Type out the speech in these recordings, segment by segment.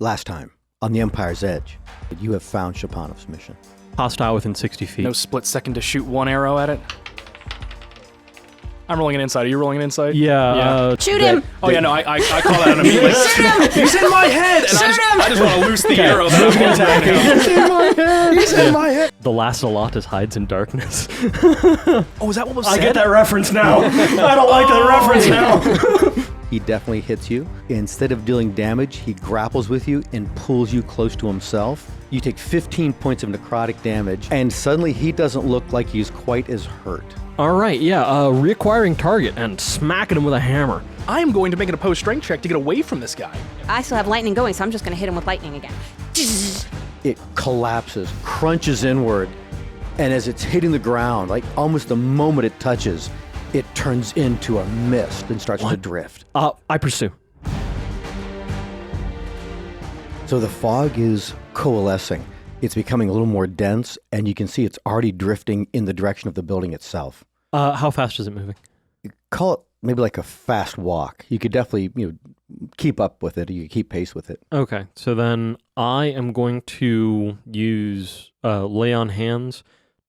Last time, on the Empire's Edge, you have found Schepanov's mission. Hostile within 60 feet. No split second to shoot one arrow at it. I'm rolling an insight. Are you rolling an insight? Yeah. Shoot him! Oh yeah, no, I call that immediately. Shoot him! He's in my head! And I just want to loose the arrow that I'm attacking. He's in my head! He's in my head! The Lacelotus hides in darkness. Oh, is that what was said? I get that reference now. I don't like the reference now. He definitely hits you. Instead of dealing damage, he grapples with you and pulls you close to himself. You take 15 points of necrotic damage, and suddenly he doesn't look like he's quite as hurt. All right, yeah, reacquiring target and smacking him with a hammer. I am going to make an opposed strength check to get away from this guy. I still have lightning going, so I'm just going to hit him with lightning again. It collapses, crunches inward, and as it's hitting the ground, like almost the moment it touches, it turns into a mist and starts to drift. I pursue. So the fog is coalescing. It's becoming a little more dense, and you can see it's already drifting in the direction of the building itself. How fast is it moving? Call it maybe like a fast walk. You could definitely, keep up with it. You could keep pace with it. Okay, so then I am going to use Lay on Hands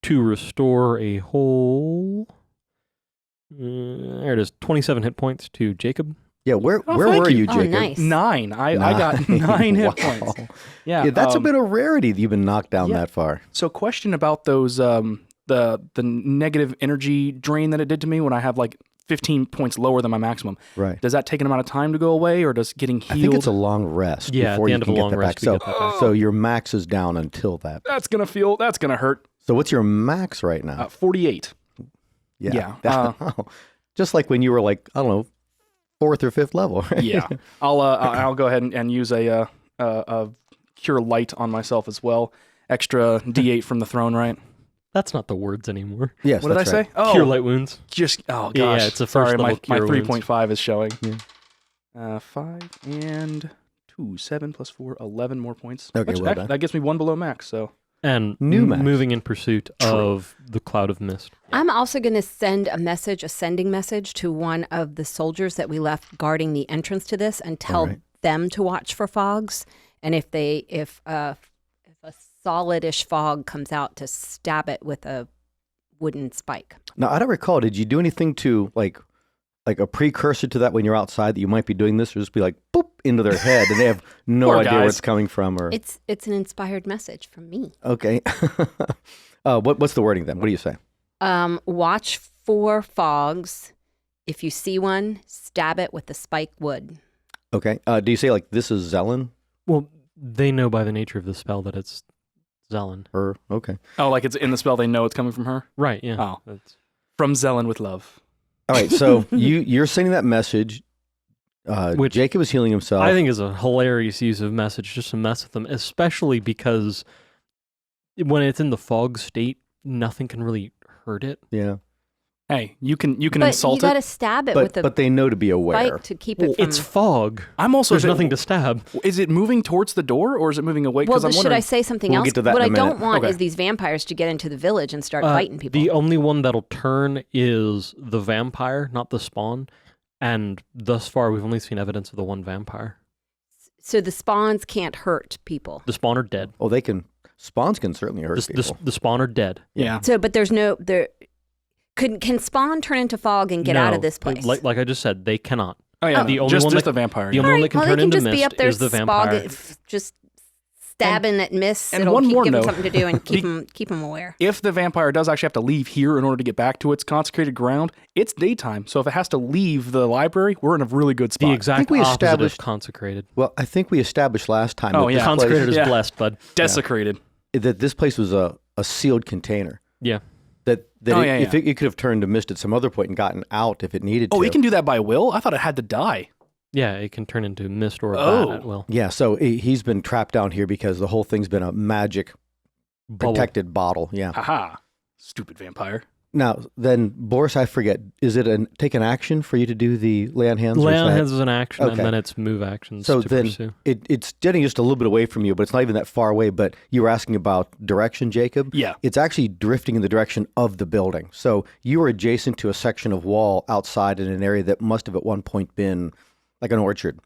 to restore a whole... there it is, 27 hit points to Jacob. Yeah, where thank were you. you, Jacob? nice. 9. I got 9 hit Wow. points. Yeah, that's a bit of rarity that you've been knocked down yeah. that far. So question about those, the negative energy drain that it did to me when I have like 15 points lower than my maximum. Right. Does that take an amount of time to go away, or does getting healed? I think it's a long rest Yeah, at before the you end of can a get long that rest, back. we So, get that back. so your max is down until that. That's gonna hurt. So what's your max right now? 48. Yeah. yeah, Just like when you were like, I don't know, 4th or 5th level, right? Yeah. I'll go ahead and use a cure light on myself as well. Extra D8 from the throne, right? That's not the words anymore. Yes, What did I that's right. say? Oh, Cure light wounds. oh gosh. Yeah, it's a first Sorry, level my cure wounds. 3.5 is showing. Yeah. 5 and 2, 7 plus 4, 11 more points. Okay, well done. That gets me 1 below max. So And New max. moving in pursuit of the cloud of mist. I'm also going to send a sending message to one of the soldiers that we left guarding the entrance to this and tell right. them to watch for fogs. And if a solidish fog comes out, to stab it with a wooden spike. Now, I don't recall, did you do anything to like a precursor to that when you're outside that you might be doing this, or just be like, boop, into their head and they have no Poor idea where guys. it's coming from? Or It's an inspired message from me. Okay. What's the wording then? What do you say? Watch for fogs. If you see one, stab it with the spike wood. Okay. Do you say like, this is Zelen? Well, they know by the nature of the spell that it's Zelen. Or, okay. like it's in the spell, they know it's coming from her. Right, yeah. Oh. That's... From Zelen with love. All right. So you're sending that message. Which Jacob is healing himself. I think is a hilarious use of message just to mess with them, especially because when it's in the fog state, nothing can really hurt it. Yeah. Hey, you can But insult you got to it. stab it with But the they know to be aware. spike to keep it from... It's fog. I'm also There's nothing to stab. Is it moving towards the door or is it moving away? Well, I'm should wondering. I say something We'll else? get to that What in I a minute. don't want Okay. is these vampires to get into the village and start fighting people. The only one that'll turn is the vampire, not the spawn. And thus far, we've only seen evidence of the one vampire. So the spawns can't hurt people. The spawn are dead. Oh, spawns can certainly hurt people. The spawn are dead. Yeah. So, but there's no there. Can spawn turn into fog and get out of this place? Like I just said, they cannot. Oh yeah. The only just one just that- the vampire. the yeah. only one that can well, turn they can into just be mist up there is the vampire. just stabbing at mists. and It'll one more give them note. something to do and keep them aware. If the vampire does actually have to leave here in order to get back to its consecrated ground, it's daytime. So if it has to leave the library, we're in a really good spot. The exact we opposite of established- consecrated. Well, I think we established last time Oh, that, yeah. this Consecrated is Yeah. blessed, bud. Desecrated. that this place was a sealed container. Yeah. That Oh, if it could have turned to mist at some other point and gotten out if it needed to. Oh, it can do that by will? I thought it had to die. Yeah, it can turn into mist or a Oh. bat at will. Yeah, so he's been trapped down here because the whole thing's been a magic Bubble. protected bottle. Yeah. Haha. Stupid vampire. Now, then, Boris, I forget, is it take an action for you to do the lay on hands? or Lay is on that- hands is an action, Okay. and then it's move actions So to then pursue. it's getting just a little bit away from you, but it's not even that far away. But you were asking about direction, Jacob? Yeah. It's actually drifting in the direction of the building. So you are adjacent to a section of wall outside in an area that must have at one point been like an orchard.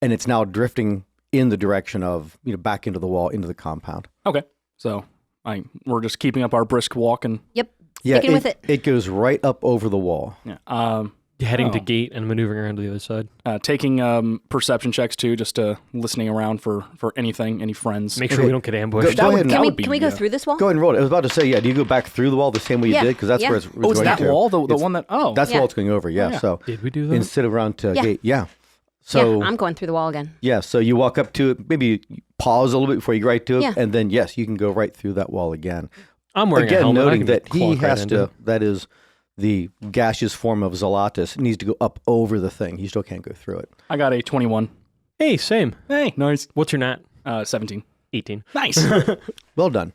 And it's now drifting in the direction of, back into the wall, into the compound. Okay. So we're just keeping up our brisk walk and Yep. Yeah, Sticking with it. It goes right up over the wall. yeah. Heading to gate and maneuvering around to the other side. Taking perception checks too, just listening around for anything, any friends. Make sure we don't get ambushed. Go ahead and- Can we, would be, can we go yeah. through this wall? Go ahead and roll it. I was about to say, do you go back through the wall the same way you Yeah, did? Because that's yeah. where it's Oh, it's going that to. wall, the one that. Oh, That's the Yeah. wall it's going over. Yeah. yeah. So Did we do that? instead of around to Yeah. gate, yeah. So Yeah, I'm going through the wall again. yeah, so you walk up to it, maybe pause a little bit before you get right to it, Yeah. and then yes, you can go right through that wall again. I'm wearing a Again, helmet. I noting can that he clunk right has into to. it. That is the gaseous form of Zolatus. Needs to go up over the thing. He still can't go through it. I got a 21. Hey, same. Hey, nice. What's your nat? 17. 18. Nice. Well done.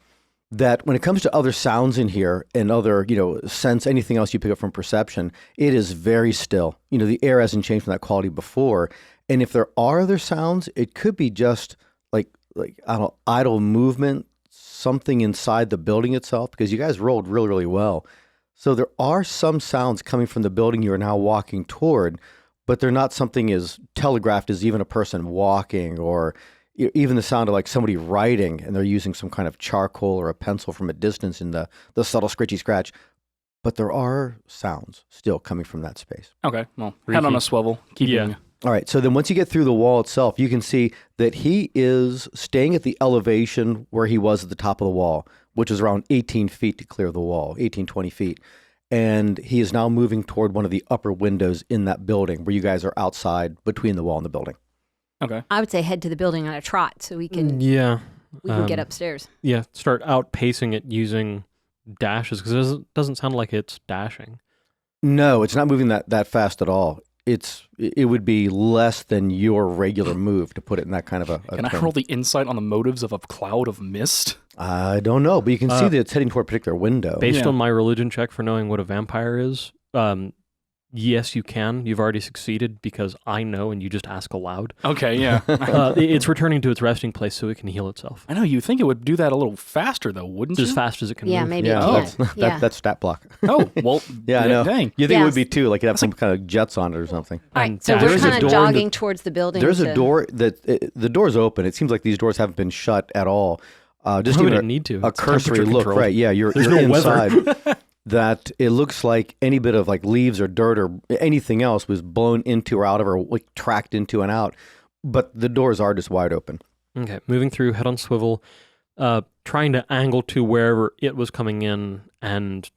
That when it comes to other sounds in here and other, sense, anything else you pick up from perception, it is very still. The air hasn't changed from that quality before. And if there are other sounds, it could be just like I don't know, idle movement, something inside the building itself, because you guys rolled really, really well. So there are some sounds coming from the building you are now walking toward, but they're not something as telegraphed as even a person walking or even the sound of like somebody writing and they're using some kind of charcoal or a pencil from a distance in the subtle scritchy scratch. But there are sounds still coming from that space. Okay. Well, head on a swivel. Keeping. Yeah. All right. So then once you get through the wall itself, you can see that he is staying at the elevation where he was at the top of the wall, which is around 18 feet to clear the wall, 18, 20 feet. And he is now moving toward one of the upper windows in that building where you guys are outside between the wall and the building. Okay. I would say head to the building on a trot so we can Yeah. get upstairs. Yeah. Start outpacing it using dashes because it doesn't sound like it's dashing. No, it's not moving that fast at all. It would be less than your regular move to put it in that kind of a Can I term. roll the insight on the motives of a cloud of mist? I don't know, but you can see that it's heading toward a particular window. Based Yeah. on my religion check for knowing what a vampire is, yes, you can. You've already succeeded because I know and you just ask aloud. Okay, yeah. It's returning to its resting place so it can heal itself. I know, you think it would do that a little faster, though, wouldn't As you? fast as it can Yeah, move. maybe Yeah, it can. Yeah. that's stat block. Oh, well, Yeah, I know. Dang. You think it would Yes. be too, like you'd have some kind of jets on it or something. All And right, so dash. we're There's a kind door of in the- jogging towards the building. There's to, a door the door's open. It seems like these doors haven't been shut at all. Just We even didn't need to. a It's cursory temperature look, controlled. right? Yeah, you're There's no weather. inside. That it looks like any bit of like leaves or dirt or anything else was blown into or out of or like tracked into and out. But the doors are just wide open. Okay, moving through, head on swivel, trying to angle to wherever it was coming in and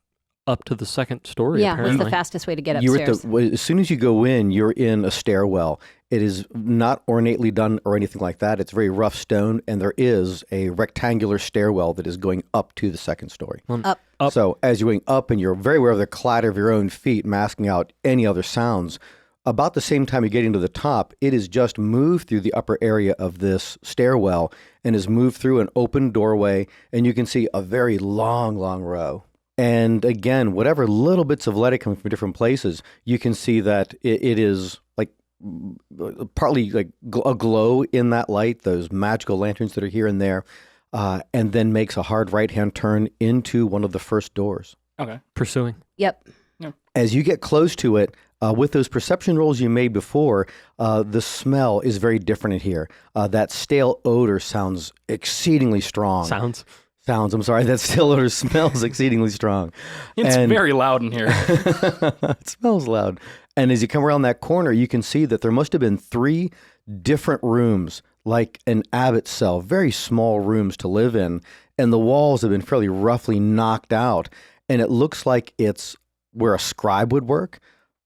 up to the second story. yeah, what's apparently. the fastest way to get You're upstairs? as soon as you go in, you're in a stairwell. It is not ornately done or anything like that. It's very rough stone, and there is a rectangular stairwell that is going up to the second story. Up. So as you're going up, and you're very aware of the clatter of your own feet, masking out any other sounds, about the same time you're getting to the top, it is just moved through the upper area of this stairwell and is moved through an open doorway, and you can see a very long, long row. And again, whatever little bits of light coming from different places, you can see that it is like partly like a glow in that light, those magical lanterns that are here and there, and then makes a hard right-hand turn into one of the first doors. Okay. Pursuing. Yep. As you get close to it, with those perception rolls you made before, the smell is very different in here. That stale odor sounds exceedingly strong. Sounds. I'm sorry, that stale odor smells exceedingly strong. It's And- very loud in here. It smells loud. And as you come around that corner, you can see that there must have been 3 different rooms, like an abbot's cell, very small rooms to live in. And the walls have been fairly roughly knocked out. And it looks like it's where a scribe would work,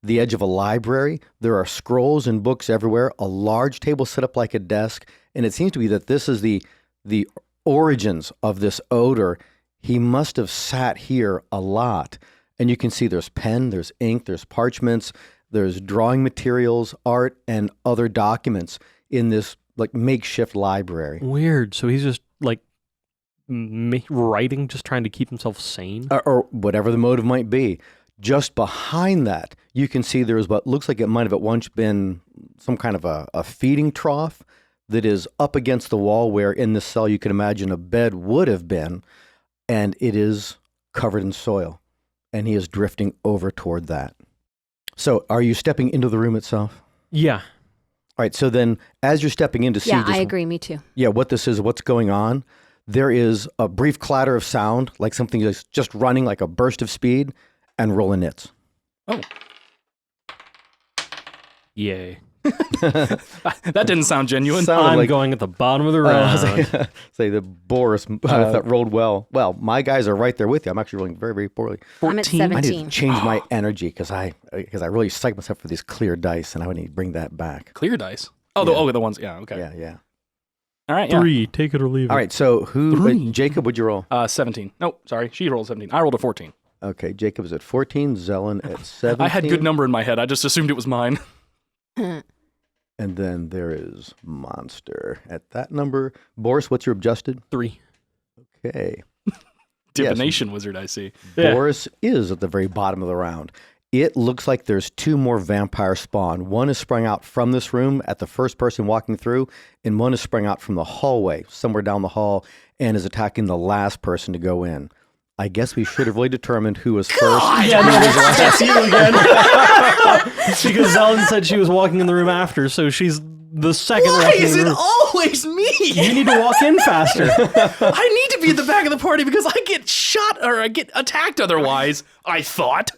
the edge of a library. There are scrolls and books everywhere, a large table set up like a desk. And it seems to be that this is the origins of this odor. He must have sat here a lot. And you can see there's pen, there's ink, there's parchments, there's drawing materials, art, and other documents in this like makeshift library. Weird. So he's just like writing, just trying to keep himself sane. Or whatever the motive might be. Just behind that, you can see there's what looks like it might have at once been some kind of a feeding trough that is up against the wall where in this cell you can imagine a bed would have been, and it is covered in soil. And he is drifting over toward that. So are you stepping into the room itself? Yeah. All right, so then as you're stepping in to see Yeah, just I agree. Me too. what this is, what's going on, there is a brief clatter of sound, like something is just running like a burst of speed, and rolling nits. Oh. Yay. That didn't sound genuine. Sounded I'm like- going at the bottom of the I round. was like, say the Boris that rolled well. Well, my guys are right there with you. I'm actually rolling very, very poorly. I'm at 14. I need 17. to change my energy because I really psyched myself for these clear dice, and I would need to bring that back. Clear dice. Oh, Yeah. the ones. Yeah, okay. Yeah. All right, yeah. 3, take it or leave it. All right, so Three. Jacob, what'd you roll? 17. No, sorry. She rolled 17. I rolled a 14. Okay, Jacob's at 14, Zelen at 17. I had good number in my head. I just assumed it was mine. And then there is Monster at that number. Boris, what's your adjusted? 3. Okay. Divination wizard, I see. Yeah. Boris is at the very bottom of the round. It looks like there's 2 more vampire spawn. One is sprung out from this room at the first person walking through, and one is sprung out from the hallway, somewhere down the hall, and is attacking the last person to go in. I guess we should have really determined who was first. Yeah, no, that's you again. Because Zelen said she was walking in the room after, so she's the second walking in the room. always me? You need to walk in faster. I need to be at the back of the party because I get shot or I get attacked otherwise, I thought.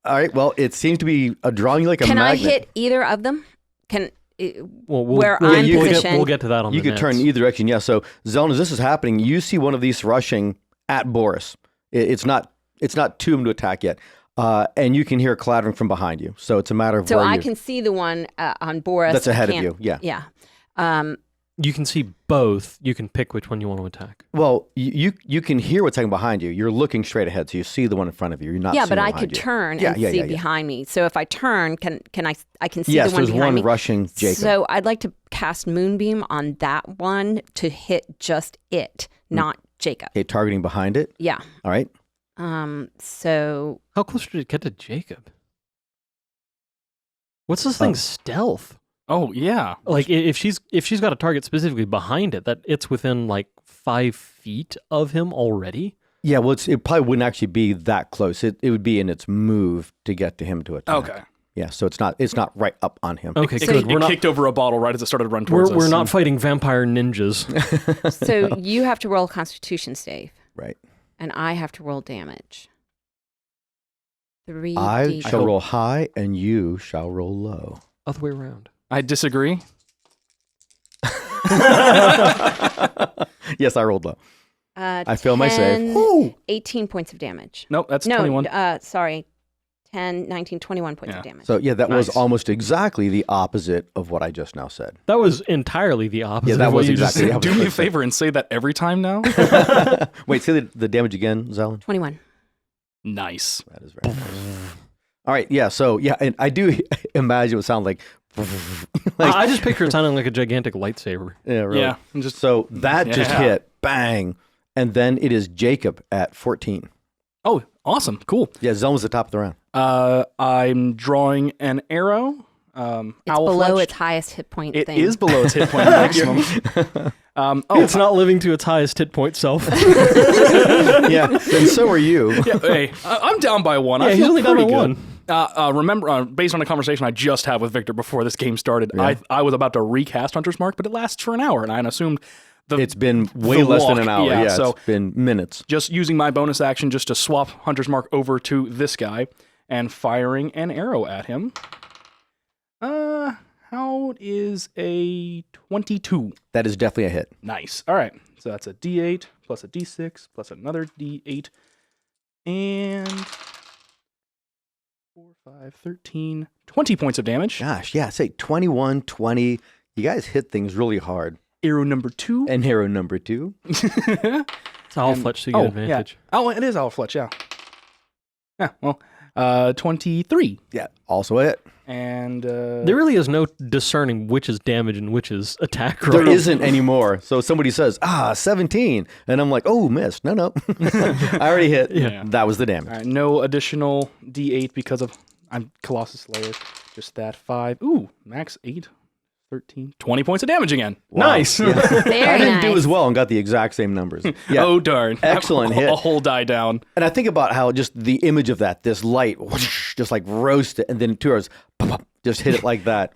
All right, well, it seems to be drawing you like a Can I magnet. hit either of them? Can Well, Where we'll, I'm positioned. we'll get to that on You the could turn nets. either direction, yeah. So, Zelen, as this is happening, you see one of these rushing at Boris. It's not to him to attack yet. And you can hear clattering from behind you. So it's a matter of so where I you can see the one on Boris. that's ahead of Can't- you. Yeah. Yeah. You can see both. You can pick which one you want to attack. Well, you can hear what's happening behind you. You're looking straight ahead, so you see the one in front of you. You're not. Yeah, seeing but it I behind could you. turn Yeah, and yeah, see yeah, yeah. behind me. So if I turn, can I see Yes, the one there's behind one me? rushing Jacob. So I'd like to cast Moonbeam on that one to hit just it, not Jacob. Okay, targeting behind it. Yeah. All right. So How close did it get to Jacob? What's this thing's stealth? Oh, yeah. Like if she's got a target specifically behind it, that it's within like 5 feet of him already. Yeah. Well, it probably wouldn't actually be that close. It would be in its move to get to him to attack. Okay. Yeah. So it's not right up on him. Okay, It, good. We're not kicked over a bottle right as it started to run towards us. we're not fighting vampire ninjas. so you have to roll a Constitution save, Right. and I have to roll damage. 3 I shall roll high, and you shall roll low. Other way around. I disagree. Yes, I rolled low. I failed my 10, save. Woo! 18 points of damage. Nope, that's No, 21. sorry. 10, 19, 21 points Yeah. of damage. So yeah, that was Nice. almost exactly the opposite of what I just now said. That was entirely the opposite. Yeah, that of what was you just exactly said. the Do me a opposite. favor and say that every time now. Wait, say the damage again, Zelen. 21. Nice. That is very nice. All right, yeah. So yeah, and I do imagine it would sound like, I just picture it sounding like a gigantic lightsaber. yeah, really. Yeah. Just So that just Yeah. hit, bang, and then it is Jacob at 14. oh, awesome, cool. Yeah, Zelen was the top of the round. I'm drawing an arrow. It's owl below fletched. its highest hit point It thing. is below its hit point maximum. It's not living to its highest hit point self. Yeah, and so are you. Yeah, hey, I'm down by one. I Yeah, he's feel only down pretty by good. one. Remember, based on the conversation I just had with Victor before this game started, Yeah. I was about to recast Hunter's Mark, but it lasts for an hour, and I assumed It's been way The less than walk, an hour. yeah, Yeah, so- it's been minutes. just using my bonus action just to swap Hunter's Mark over to this guy and firing an arrow at him. How is a 22? That is definitely a hit. Nice. All right. So that's a D8 plus a D6 plus another D8. And 4, 5, 13, 20 points of damage. Gosh, yeah, say 21, 20. You guys hit things really hard. Arrow number 2. And hero number 2. It's all fletch, so you get advantage. Yeah. Oh, it is Owl Fletch, yeah. Yeah, well, 23. Yeah, also a hit. And There really is no discerning which is damage and which is attack roll. There isn't anymore. So somebody says, 17. And I'm like, oh, missed. No. I already hit. Yeah. That was the damage. all right, no additional D8 because of I'm Colossus Slayer. Just that 5. Ooh, max 8, 13, 20 points of damage again. Nice. Yeah. Very I didn't nice. do as well and got the exact same numbers. Yeah. Oh, darn. Excellent hit. A whole die down. And I think about how just the image of that, this light, whoosh, just like roast it, and in 2 hours, pop, pop, Just hit it like that.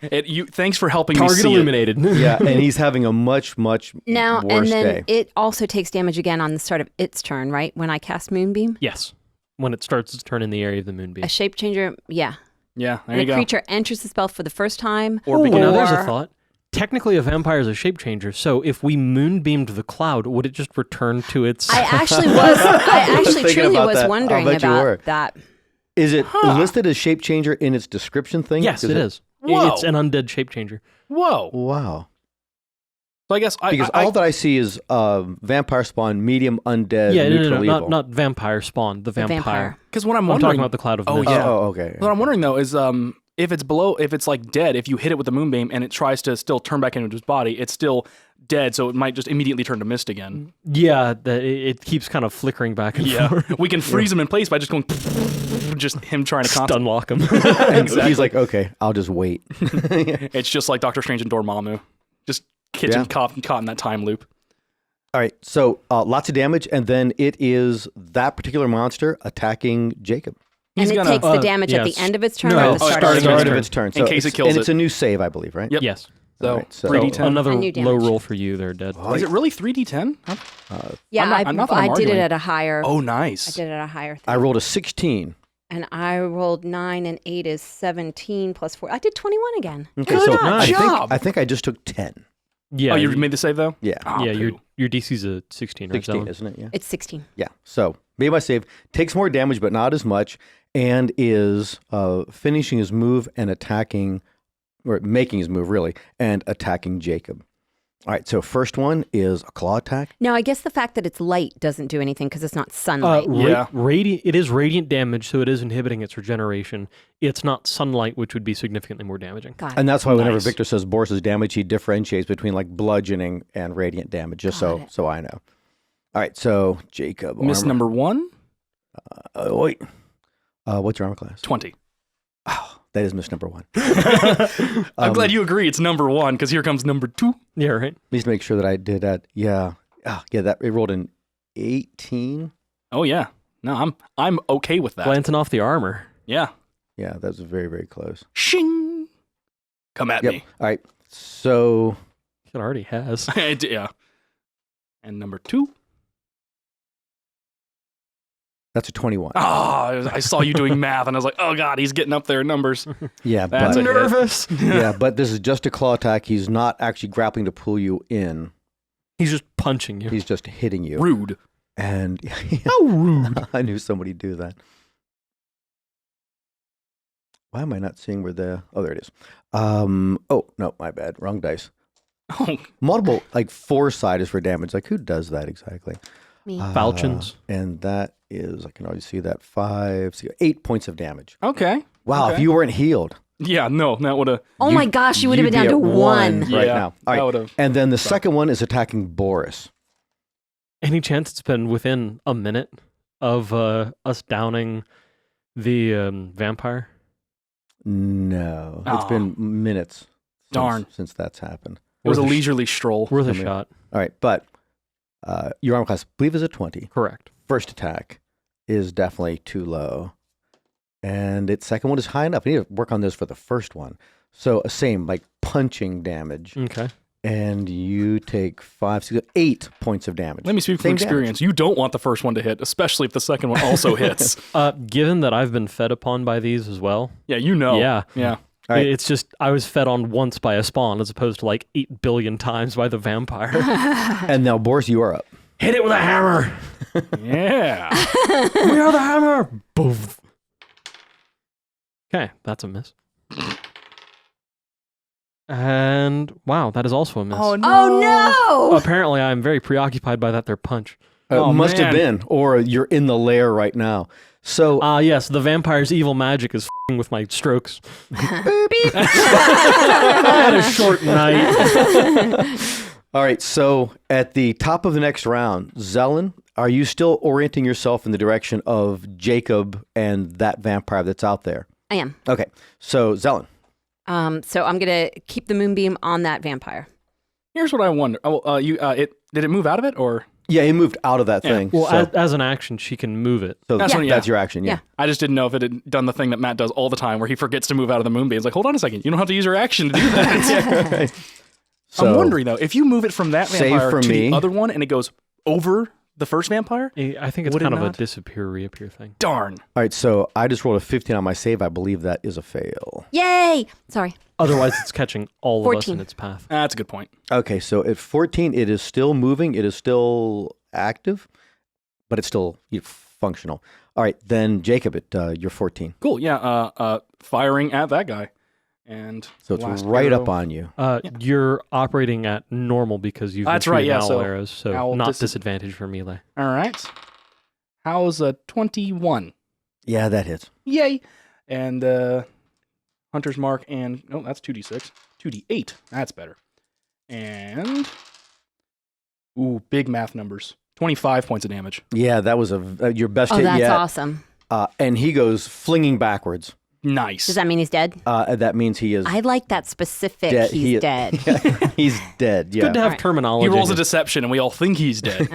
Thanks for helping me Target see illuminated. Yeah, and he's having a much, much Now, worse and then day. it also takes damage again on the start of its turn, right? When I cast Moonbeam? Yes. When it starts its turn in the area of the moonbeam. A shape changer, yeah. Yeah, there And you a go. creature enters the spell for the first time. Or Ooh, begin now a there's a or- thought. Technically, a vampire is a shape changer. So if we moonbeamed the cloud, would it just return to its? I actually Thinking truly about was that. I'll wondering bet you were. about that. Is it listed as shape changer in its description thing? Yes, it is. Whoa. It's an undead shape changer. Whoa. Wow. So I guess Because all that I see is vampire spawn, medium, undead, Yeah, neutral, no, evil. not vampire spawn. The vampire. Because what I'm I'm wondering talking about the cloud of Oh, mist. yeah. Oh, okay. What I'm wondering though is if it's like dead, if you hit it with the moonbeam and it tries to still turn back into its body, it's still dead, so it might just immediately turn to mist again. Yeah, it keeps kind of flickering back and forth. We can freeze him in place by just going just him trying to Just unlock him. And he's like, okay, I'll just wait. It's just like Doctor Strange and Dormammu. Just kitchen caught in that time loop. All right, so lots of damage, and then it is that particular monster attacking Jacob. He's And it gonna- takes the damage at the yes. end of its turn No, or the start starting of its its turn? of its turn. In case it kills and it. it's a new save, I believe, right? Yep. Yes. So, All right, so- 3d10. Another A new low damage. roll for you there, Dead. Is it really 3d10? Yeah, I'm not that I'm I did it arguing. at a higher. Oh, I nice. did it at a higher thing. I rolled a 16. And I rolled 9 and 8 is 17 plus 4. I did 21 again. Okay, Good so job. I think I just took 10. Yeah. Oh, you made the save though? Yeah, Oh, yeah, poo. your DC's a 16, right? 16, Zelen? isn't it? Yeah. It's 16. Yeah. So made my save, takes more damage, but not as much, and is finishing his move and attacking, or making his move really, and attacking Jacob. All right. So first one is a claw attack. Now, I guess the fact that it's light doesn't do anything because it's not sunlight. Yeah. It is radiant damage, so it is inhibiting its regeneration. It's not sunlight, which would be significantly more damaging. Got it. And that's why whenever Nice. Victor says Boris's damage, he differentiates between like bludgeoning and radiant damage, just Got it. so I know. All right. So Jacob. Miss armor- number 1, wait. What's your armor class? 20. Oh, that is miss number 1. I'm glad you agree it's number 1 because here comes number 2. Yeah, right. Please make sure that I did that. Yeah. That it rolled an 18. Oh yeah. No, I'm okay with that. Glancing off the armor. Yeah. Yeah, that was very, very close. Shing. Come at Yep. me. All right. So It already has. Yeah. And number 2. that's a 21. Oh, I saw you doing math and I was like, oh God, he's getting up there in numbers. Yeah, That's but a hit. Nervous. yeah, but this is just a claw attack. He's not actually grappling to pull you in. He's just punching you. He's just hitting you. Rude. And How rude. I knew somebody'd do that. Why am I not seeing where the? Oh, there it is. Oh no, my bad. Wrong dice. Oh, Multiple, like 4 is for damage. Like who does that exactly? Me. Falchions. And that is, I can always see that 8 points of damage. okay. Wow, if Okay. you weren't healed Yeah, no, that would have. Oh my gosh, you would have you'd been down be to at 1. right Yeah, now. All that right. would've And then the second one is attacking Boris. Any chance it's been within a minute of us downing the vampire? No, it's Oh. been minutes. Darn. Since that's happened. It was a Worth leisurely stroll. Worth a Come here. shot. All right, but your armor class, I believe, is a 20. Correct. First attack is definitely too low. And its second one is high enough. I need to work on this for the first one. So same, like punching damage. Okay. And you take 8 points of damage. Let me speak from Same damage. experience. You don't want the first one to hit, especially if the second one also hits. Given that I've been fed upon by these as well. Yeah, you know. Yeah. Yeah. All right. It's just I was fed on once by a spawn as opposed to like 8 billion times by the vampire. And now, Boris, you are up. Hit it with a hammer. Yeah. We are the hammer. Boof. Okay, that's a miss. And wow, that is also a miss. no. Oh no! Apparently, I'm very preoccupied by that there punch. Oh, must have man. been, or you're in the lair right now. So Yes, the vampire's evil magic is f***ing with my strokes. Beep. I had a short night. all right, so at the top of the next round, Zelen, are you still orienting yourself in the direction of Jacob and that vampire that's out there? I am. Okay, so Zelen. So I'm going to keep the moonbeam on that vampire. Here's what I wonder. Oh, did it move out of it or? Yeah, he moved out of that Yeah. thing. Well, so as an action, she can move it. That's that's, what- that's your action. Yeah. I just didn't know if it had done the thing that Matt does all the time where he forgets to move out of the moonbeam. It's like, hold on a second. You don't have to use your action to do that. Right. I'm So, wondering, though, if you move it from that Save vampire for to me. the other one and it goes over the first vampire, I think it's Would it kind of a not? disappear, reappear thing. darn. All right, so I just rolled a 15 on my save. I believe that is a fail. Yay! Sorry. Otherwise, it's catching all of us 14. in its path. That's a good point. Okay, so at 14, it is still moving. It is still active, but it's still functional. All right, then Jacob, you're 14. Cool. Yeah. Firing at that guy. And So it's last right arrow. up on you. You're operating at normal because you've been That's right, shooting yeah, owl so arrows, so owl not dis- disadvantage for melee. All right. How's a 21? Yeah, that hits. Yay. And Hunter's Mark and, no, that's 2d6. 2d8. That's better. And, ooh, big math numbers. 25 points of damage. Yeah, that was your best Oh, hit that's yet. awesome. And he goes flinging backwards. Nice. Does that mean he's dead? That means he is I like that specific. dead. He's dead. He's dead. Yeah. Good to have Alright. terminology. He rolls a deception and we all think he's dead.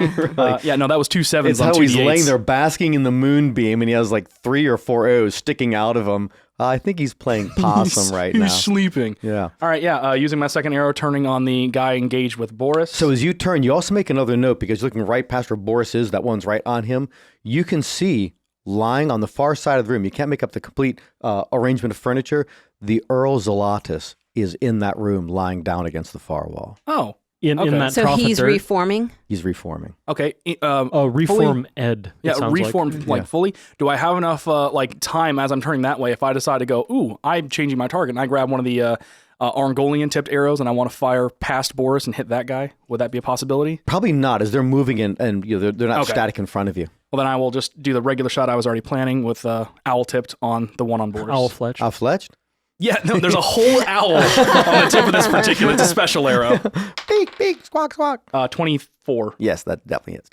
Yeah, no, that was 2 sevens It's on how 2d8s. he's laying there basking in the moonbeam, and he has like 3 or 4 arrows sticking out of him. I think he's playing possum right now. He's sleeping. Yeah. All right, yeah, using my second arrow, turning on the guy engaged with Boris. So as you turn, you also make another note because you're looking right past where Boris is. That one's right on him. You can see lying on the far side of the room. You can't make up the complete arrangement of furniture. The Earl Zelatus is in that room, lying down against the far wall. Oh, in Okay. that So trough of he's dirt. reforming. He's reforming. okay. Reform Ed. Yeah, it sounds reformed like fully. Do I have enough like time as I'm turning that way? If I decide to go, ooh, I'm changing my target, and I grab one of the Argolian tipped arrows, and I want to fire past Boris and hit that guy, would that be a possibility? Probably not, as they're moving and they're not Okay. static in front of you. Well, then I will just do the regular shot I was already planning with owl tipped on the one on Boris. Owl Fletch. Fletched? Yeah, no, there's a whole owl on the tip of this particular. It's a special arrow. Beak, beak, squawk, squawk. 24. Yes, that definitely hits.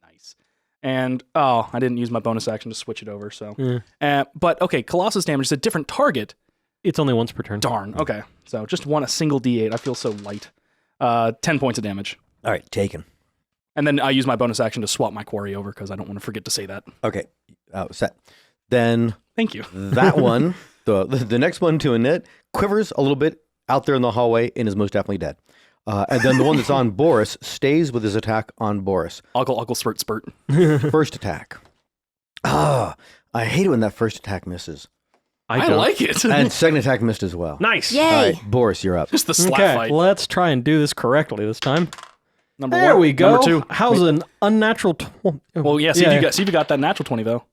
Nice. And I didn't use my bonus action to switch it over. So, Yeah. but okay, Colossus damage is a different target. It's only once per turn. Darn. Okay, so just a single D8. I feel so light. 10 points of damage. All right, taken. And then I use my bonus action to swap my quarry over because I don't want to forget to say that. Okay, set. Then Thank you. that one, the next one to Annette, quivers a little bit out there in the hallway and is most definitely dead. And then the one that's on Boris stays with his attack on Boris. Uncle spurt. First attack. I hate it when that first attack misses. I don't. like it. And second attack missed as well. Nice. Yay! All right, Boris, you're up. Just the slap Okay, fight. let's try and do this correctly this time. Number There one. we go. Number 2. How's an unnatural? Well, yeah. See if you got that natural 20 though.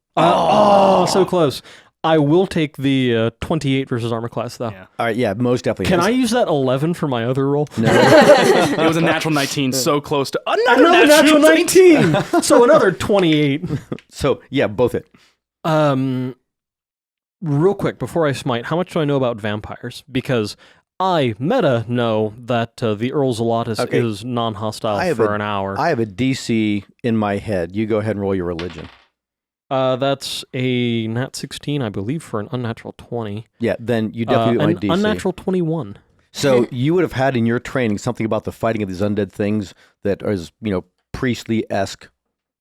So close. I will take the 28 versus armor class though. Yeah. All right, yeah, most definitely. Can is. I use that 11 for my other roll? No. It was a natural 19, so close to another Another natural 19. So another 28. So yeah, both hit. Real quick before I smite, how much do I know about vampires? Because I know that the Earl Zelatus Okay. is non-hostile I have for a- an hour. I have a DC in my head. You go ahead and roll your religion. That's a nat 16, I believe, for an unnatural 20. Yeah, then you definitely get my An DC. unnatural 21. So you would have had in your training something about the fighting of these undead things that is, priestly-esque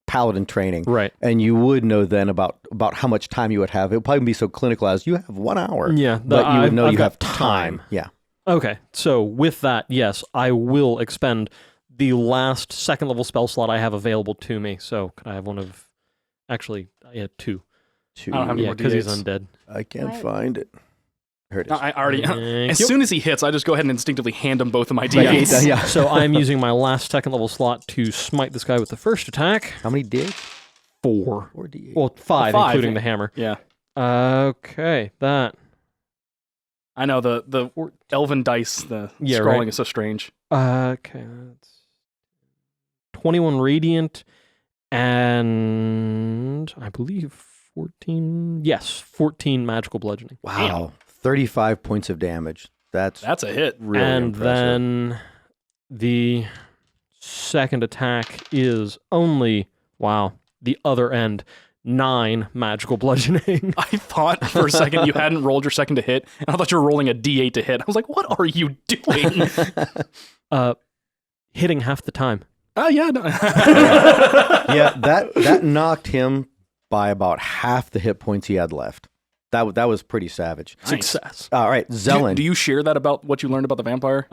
paladin training. Right. And you would know then about how much time you would have. It would probably be so clinical as you have 1 hour. Yeah, But you would know I've you got have time. Yeah. Okay, so with that, yes, I will expend the last second level spell slot I have available to me. So could I have one of... Actually, yeah, 2. I don't have any Yeah, more because he's D8s. undead. I can't What? find it. Here it is. No, I already. Thank As you. soon as he hits, I just go ahead and instinctively hand him both of my Right, D8s. yeah. So I'm using my last second level slot to smite this guy with the first attack. How many D8? 4. 4 D8. Well, 5, Five. including the hammer. Yeah. Okay, that. I know the elven dice, the Yeah, scrolling right. is so strange. Okay, that's 21 radiant and I believe 14. Yes, 14 magical bludgeoning. Wow. 35 points of damage. That's That's a hit. really and impressive. then the second attack is only, the other end, 9 magical bludgeoning. I thought for a second you hadn't rolled your second to hit, and I thought you were rolling a D8 to hit. I was like, what are you doing? Hitting half the time. Yeah. No. Yeah, that knocked him by about half the hit points he had left. That was pretty savage. Success. All right, Zelen. Do you share that about what you learned about the vampire?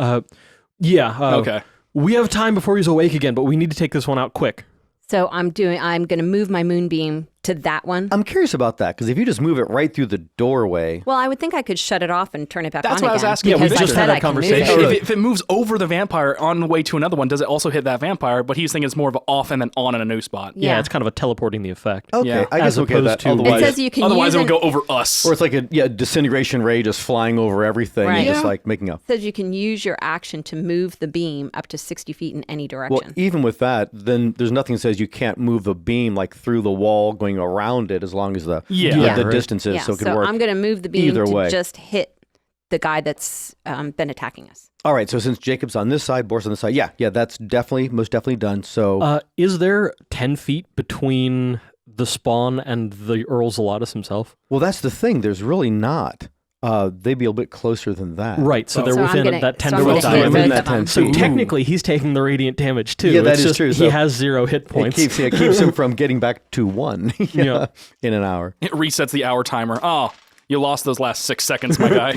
Yeah. Okay. We have time before he's awake again, but we need to take this one out quick. So I'm going to move my moonbeam to that one. I'm curious about that because if you just move it right through the doorway, Well, I would think I could shut it off and turn it back on That's what I was again, asking. Yeah, we because just I said had that I can move conversation. it. If it moves over the vampire on the way to another one, does it also hit that vampire? But he's thinking it's more of an off and then on in a new spot. Yeah, Yeah. it's kind of a teleporting the effect. okay, Yeah. I guess As okay with that. opposed to- Otherwise, It says you can Otherwise, use it would go over us. or it's like a disintegration ray just flying over everything Right. and just Yeah. like making a. It says you can use your action to move the beam up to 60 feet in any Well, direction. even with that, then there's nothing that says you can't move the beam like through the wall going around it as long as the Yeah. the right. distance is, yeah, so it could so work. I'm going to move the beam either to way. just hit the guy that's been attacking us. All right, so since Jacob's on this side, Boris on this side, yeah, that's most definitely done. So Is there 10 feet between the spawn and the Earl Zelatus himself? well, that's the thing. There's really not. They'd be a bit closer than that. Right, so they're So I'm within gonna- that 10 so I'm foot gonna diameter. hit Within both that of them. 10 So feet. technically, he's taking the radiant damage too. Yeah, that It's is just true. He So has 0 hit It points. keeps him from getting back to 1 Yeah. in an hour. It resets the hour timer. Oh, you lost those last 6 seconds, my guy.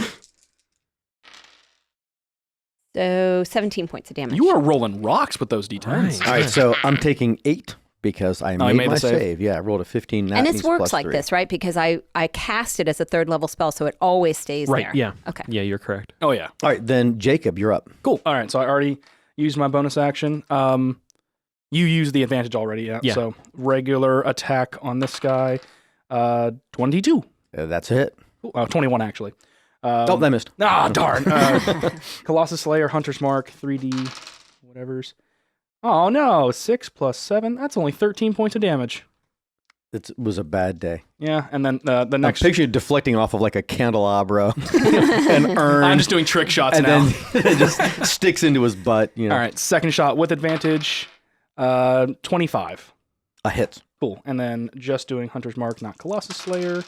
So 17 points of damage. You are rolling rocks with those D10s. Right. All right, so I'm taking 8 because I you made made my the save. save. Yeah, I rolled a 15. That and means this works plus like 3. this, right? Because I cast it as a 3rd level spell, so it always stays Right, there. yeah. Okay. Yeah, you're correct. Oh, yeah. All right, then Jacob, you're up. Cool. All right, so I already used my bonus action. You used the advantage already, yeah. Yeah. So regular attack on this guy, 22. That's a hit. 21, actually. Oh, that missed. Darn. Colossus Slayer, Hunter's Mark, 3D, whatever's. Oh, no. 6 plus 7. That's only 13 points of damage. It was a bad day. Yeah, and then the I'm next. picturing deflecting off of like a candelabra, an urn, I'm just doing trick shots and now. then it just sticks into his butt. You know, All right, second shot with advantage, 25. a hit. Cool. And then just doing Hunter's Mark, not Colossus Slayer,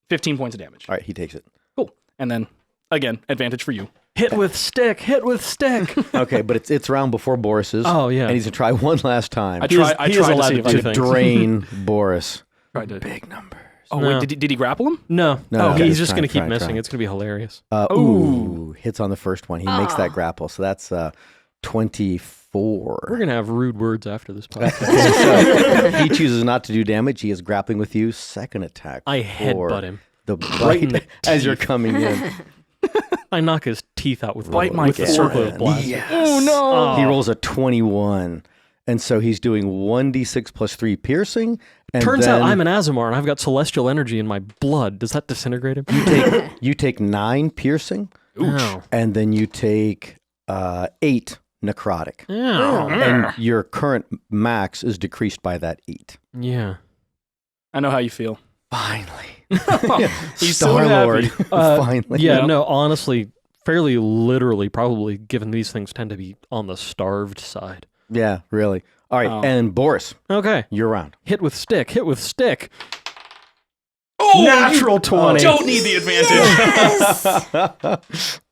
15 points of damage. All right, he takes it. Cool. And then, again, advantage for you. Hit with stick. Hit with stick. Okay, but it's round before Boris's. Oh, yeah. and he's gonna try one last time I He is- tried he is to allowed see to if I do could things. drain Boris. Tried to. Big numbers. Oh, No. wait, did he grapple him? No. No, Oh, no, he's try, just going to keep try, missing. try. It's going to be hilarious. Ooh, hits on the first one. He makes that grapple, so that's 24. We're going to have rude words after this podcast. So he chooses not to do damage. He is grappling with you. Second attack. I for headbutt him. The Right in bite the as you're coming in. I knock his teeth out with, Bite my with the circle of forehead. blast. Yes. Oh, no. He rolls a 21. And so he's doing 1d6 plus 3 piercing. And Turns out then I'm an Azamar and I've got celestial energy in my blood. Does that disintegrate him? you take 9 piercing, Ow. and then you take 8 necrotic. Ow. And your current max is decreased by that 8. Yeah. I know how you feel. Finally. He's so Star-Lord. happy. Finally. Yeah, know? no, honestly, fairly literally, probably, given these things tend to be on the starved side. Yeah, really. All right, Oh. and Boris, Okay. you're round. Hit with stick. Hit with stick. Oh, Natural 20. Don't need the advantage.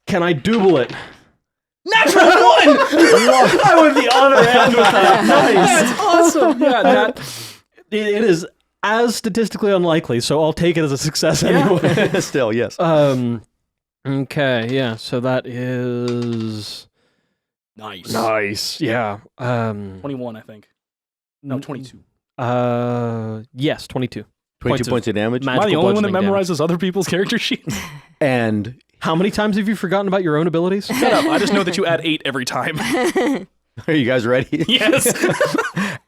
Can I double it? Natural 1! I would be on her end with that. Nice. That's awesome. Yeah, that. It is as statistically unlikely, so I'll take it as a success anyway. Still, yes. Okay, yeah, so that is Nice. nice. Yeah. 21, I think. No, 22. Yes, 22. 22 points of damage. ma- Am I the Magical only one that bludgeoning damage. memorizes other people's character sheets? And How many times have you forgotten about your own abilities? Shut up. I just know that you add 8 every time. are you guys ready? Yes.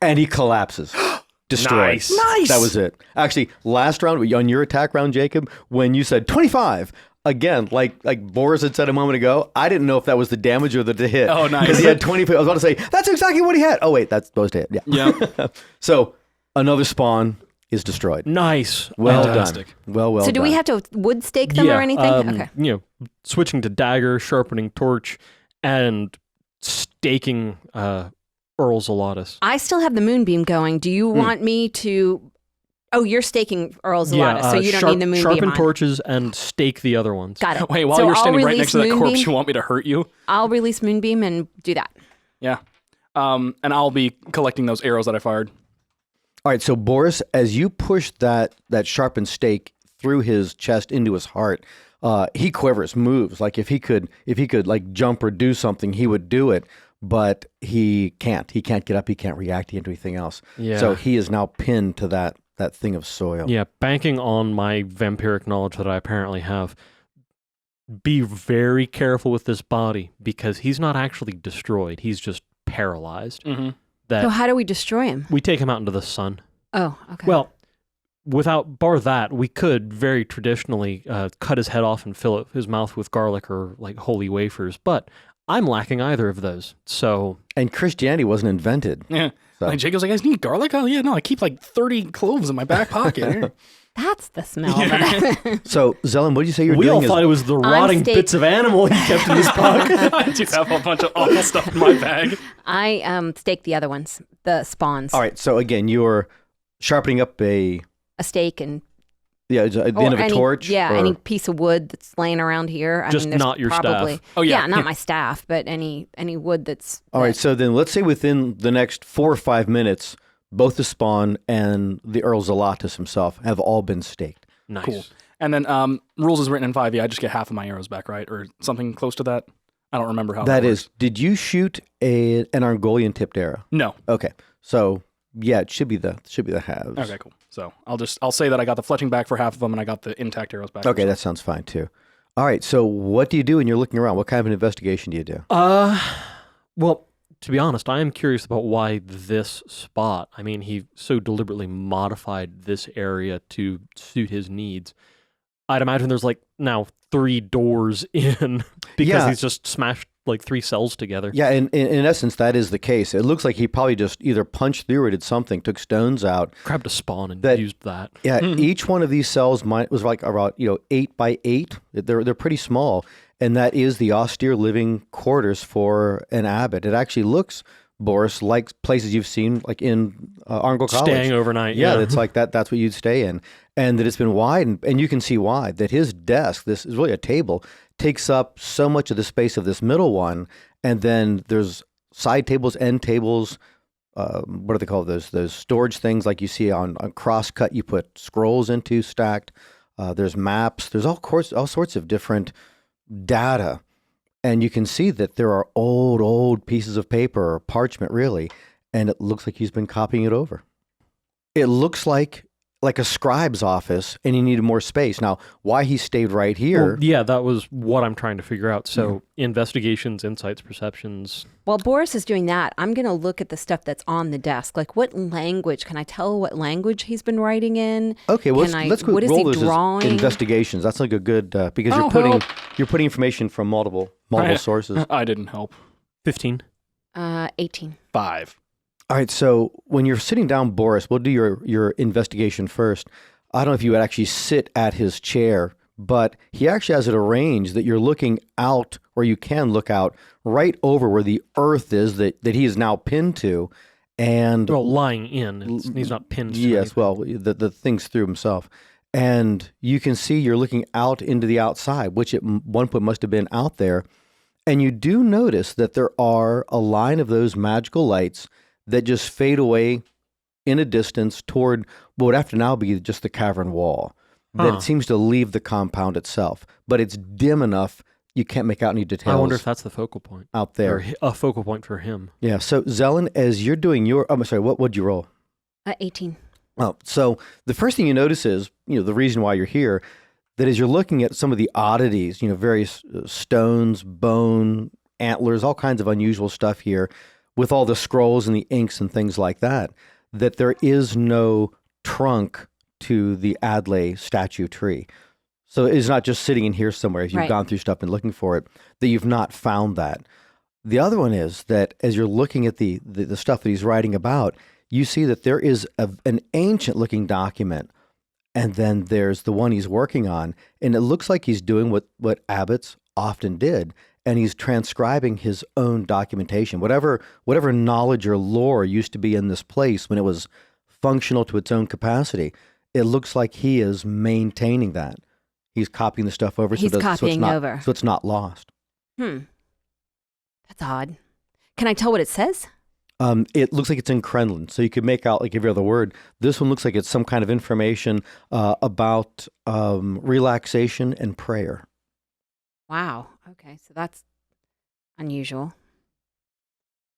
And he collapses. Destroyed. Nice. Nice. That was it. Actually, last round, on your attack round, Jacob, when you said 25, again, like Boris had said a moment ago, I didn't know if that was the damage or the hit. Oh, nice. Because he had 25. I was about to say, that's exactly what he had. Oh, wait, that's supposed to hit. Yeah. Yeah. So another spawn is destroyed. Nice. Well Fantastic. done. Well So do done. we have to wood stake them or anything? Okay. You know, switching to dagger, sharpening torch, and staking Earl Zelatus. I still have the moonbeam going. Do you want me to? Oh, you're staking Earl's Zelatus, so you don't need the moonbeam Sharpen on. torches and stake the other ones. Got it. Wait, while So you're I'll standing right release next to that corpse, Moonbeam? you want me to hurt you? I'll release moonbeam and do that. Yeah. And I'll be collecting those arrows that I fired. All right, so Boris, as you push that sharpened stake through his chest into his heart, he quivers, moves. Like if he could like jump or do something, he would do it, but he can't. He can't get up. He can't react. He can't do anything else. Yeah. So he is now pinned to that thing of soil. Yeah, banking on my vampiric knowledge that I apparently have, be very careful with this body because he's not actually destroyed. He's just paralyzed. Mm-hmm. So how do we destroy him? We take him out into the sun. Oh, okay. Well, bar that, we could very traditionally cut his head off and fill his mouth with garlic or like holy wafers, but I'm lacking either of those. So, and Christianity wasn't invented. Yeah. So. Like Jake goes, "You guys need garlic?" Oh yeah, no, I keep like 30 cloves in my back pocket. That's the smell of it. So, Zelen, what did you say you're we doing? all thought it was the rotting bits of animal he kept in his pocket. I just have a bunch of awful stuff in my bag. I stake the other ones, the spawns. All right, so again, you're sharpening up a stake and the end of a torch. Yeah, or... any piece of wood that's laying around here. Just there's not your probably, staff. Oh yeah, not my staff, but any wood that's. All right, so then let's say within the next 4 or 5 minutes, both the spawn and the Earl Zelatus himself have all been staked. Nice. Cool. And then rules is written in 5e. I just get half of my arrows back, right, or something close to that. I don't remember how that is. works. Did you shoot an Argolian tipped arrow? No. Okay, so yeah, it should be the halves. Okay, cool. So I'll say that I got the fletching back for half of them, and I got the intact arrows back. Okay, that sounds fine too. All right, so what do you do when you're looking around? What kind of an investigation do you do? Well, to be honest, I am curious about why this spot. I mean, he so deliberately modified this area to suit his needs. I'd imagine there's like now 3 doors in because he's just smashed like 3 cells together. Yeah, in essence, that is the case. It looks like he probably just either punched through or did something, took stones out. Grabbed a spawn and used that. Yeah, each one of these cells was like about 8 by 8. They're pretty small, and that is the austere living quarters for an abbot. It actually looks, Boris, like places you've seen like in Arngol College. Staying overnight. Yeah, it's like that. That's what you'd stay in. And that it's been wide, and you can see why. That his desk, this is really a table, takes up so much of the space of this middle one, and then there's side tables, end tables. What do they call those storage things like you see on Crosscut? You put scrolls into stacked. There's maps. There's all sorts of different data, and you can see that there are old pieces of paper or parchment, really, and it looks like he's been copying it over. It looks like a scribe's office, and he needed more space. Now, why he stayed right here? Well, yeah, that was what I'm trying to figure out. So, investigations, insights, perceptions. While Boris is doing that, I'm going to look at the stuff that's on the desk. Like, what language? Can I tell what language he's been writing in? Okay, well, let's go what is roll he those drawing? as investigations. That's like a good because you're putting information from multiple sources. I didn't help. 15. 18. 5. All right, so when you're sitting down, Boris, we'll do your investigation first. I don't know if you would actually sit at his chair, but he actually has it arranged that you're looking out, or you can look out, right over where the earth is that he is now pinned to. And well, lying in. He's not pinned to yes, anything. well, the thing's through himself. And you can see you're looking out into the outside, which at one point must have been out there. And you do notice that there are a line of those magical lights that just fade away in a distance toward what would have to now be just the cavern wall. That it seems to leave the compound itself, but it's dim enough you can't make out any details. I wonder if that's the focal point out there. Or a focal point for him. Yeah. So Zelen, as you're doing I'm sorry, what would you roll? 18. Oh, so the first thing you notice is, the reason why you're here, that as you're looking at some of the oddities, various stones, bone, antlers, all kinds of unusual stuff here, with all the scrolls and the inks and things like that, that there is no trunk to the Adlai statue tree. So it's not just sitting in here somewhere as you've gone through stuff and looking for it, that you've not found that. The other one is that as you're looking at the stuff that he's writing about, you see that there is an ancient looking document, and then there's the one he's working on, and it looks like he's doing what abbots often did, and he's transcribing his own documentation. Whatever knowledge or lore used to be in this place when it was functional to its own capacity, it looks like he is maintaining that. He's copying the stuff over. He's copying over. So it's not lost. That's odd. Can I tell what it says? It looks like it's in Kremlin, so you could make out like every other word. This one looks like it's some kind of information about relaxation and prayer. Wow. Okay, so that's unusual.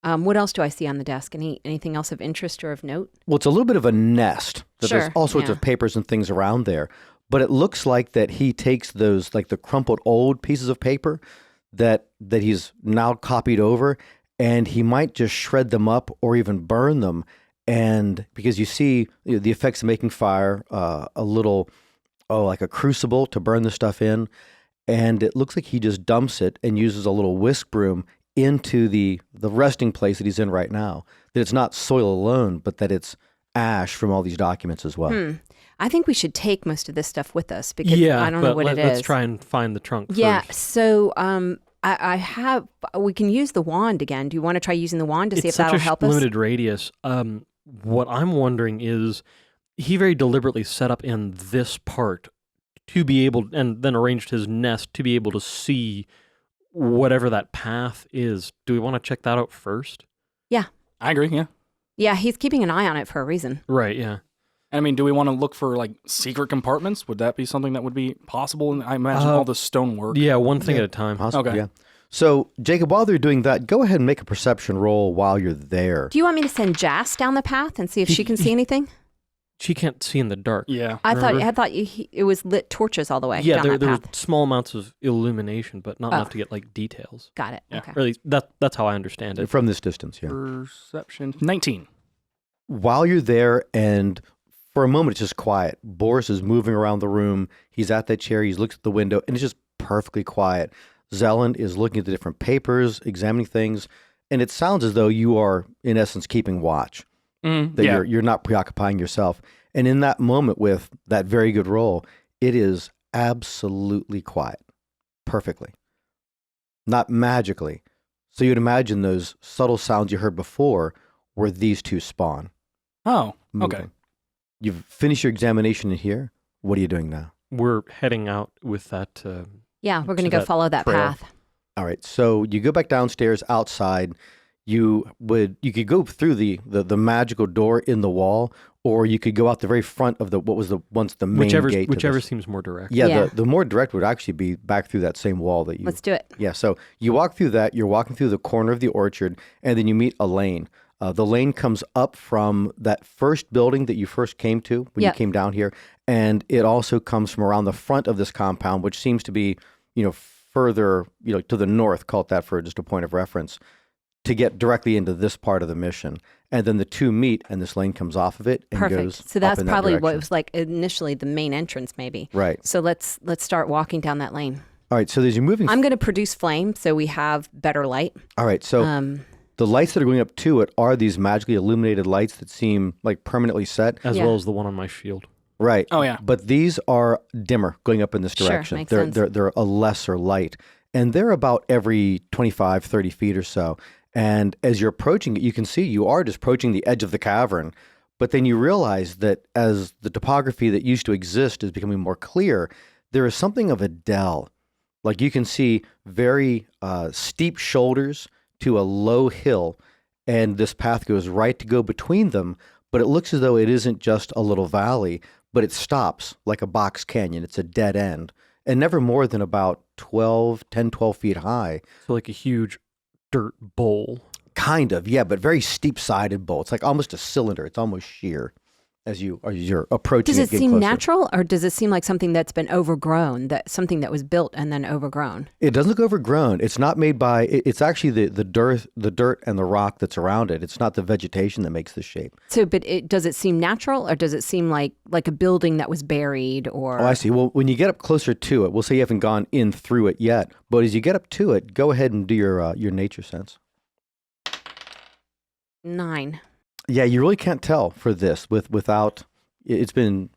What else do I see on the desk? Anything else of interest or of note? Well, it's a little bit of a nest. That Sure, There's all sorts yeah. of papers and things around there. But it looks like that he takes those, like the crumpled old pieces of paper that he's now copied over, and he might just shred them up or even burn them. And because you see the effects of making fire, a little, like a crucible to burn the stuff in. And it looks like he just dumps it and uses a little whisk broom into the resting place that he's in right now. That it's not soil alone, but that it's ash from all these documents as well. I think we should take most of this stuff with us because I don't know but what it is. let's try and find the trunk Yeah, first. so I have, we can use the wand again. Do you want to try using the wand to see if that'll help us? It's such a limited radius. What I'm wondering is, he very deliberately set up in this part to be able, and then arranged his nest to be able to see whatever that path is. Do we want to check that out first? I agree, yeah. Yeah, he's keeping an eye on it for a reason. Right, yeah. I mean, do we want to look for like secret compartments? Would that be something that would be possible? And I imagine all the stonework. Yeah, one thing at a time. Possibly, Okay. yeah. So, Jacob, while they're doing that, go ahead and make a perception roll while you're there. Do you want me to send Jas down the path and see if she can see anything? She can't see in the dark. Yeah. I thought Remember? it was lit torches all the way Yeah, down there that were path. small amounts of illumination, but not Oh. enough to get like details. Got it. Yeah. Okay. Or at least that's how I understand it. From this distance, yeah. Perception 19. While you're there, and for a moment, it's just quiet. Boris is moving around the room. He's at that chair. He's looked at the window, and it's just perfectly quiet. Zeland is looking at the different papers, examining things, and it sounds as though you are, in essence, keeping watch. That Yeah. you're not preoccupying yourself. And in that moment, with that very good roll, it is absolutely quiet, perfectly, not magically. So you'd imagine those subtle sounds you heard before were these two spawn. Oh, Moving. okay. You've finished your examination in here. What are you doing now? We're heading out with that. Yeah, we're going To to go that follow that trail. path. All right. So you go back downstairs outside. You could go through the magical door in the wall, or you could go out the very front of what was once the main gate. to Whichever this. seems more direct. Yeah, Yeah. The more direct would actually be back through that same wall that you. Let's do it. Yeah, so you walk through that, you're walking through the corner of the orchard, and then you meet a lane. The lane comes up from that first building that you first came to when Yep. you came down here, and it also comes from around the front of this compound, which seems to be, further, to the north, call it that for just a point of reference, to get directly into this part of the mission. And then the two meet, and this lane comes off of it and Perfect. goes So up that's in that probably what direction. was like initially the main entrance, maybe. Right. So let's start walking down that lane. All right, so as you're moving... I'm going to produce flame so we have better light. All right, so... the lights that are going up to it are these magically illuminated lights that seem like permanently set. As Yeah. well as the one on my shield. Right. Oh, yeah. But these are dimmer going up in this Sure, direction. makes they're, sense. they're a lesser light. And they're about every 25, 30 feet or so. And as you're approaching it, you can see you are just approaching the edge of the cavern. But then you realize that as the topography that used to exist is becoming more clear, there is something of a dell. Like you can see very steep shoulders to a low hill, and this path goes right to go between them, but it looks as though it isn't just a little valley, but it stops like a box canyon. It's a dead end, and never more than about 12 feet high. So like a huge dirt bowl. Kind of, yeah, but very steep-sided bowl. It's like almost a cylinder. It's almost sheer as you're approaching. Does it getting seem closer. natural, or does it seem like something that's been overgrown, something that was built and then overgrown? It doesn't look overgrown. It's not made by. It's actually the dirt and the rock that's around it. It's not the vegetation that makes this shape. So, but does it seem natural, or does it seem like a building that was buried, or? Oh, I see. Well, when you get up closer to it, we'll say you haven't gone in through it yet, but as you get up to it, go ahead and do your nature sense. 9. Yeah, you really can't tell for this without. It's been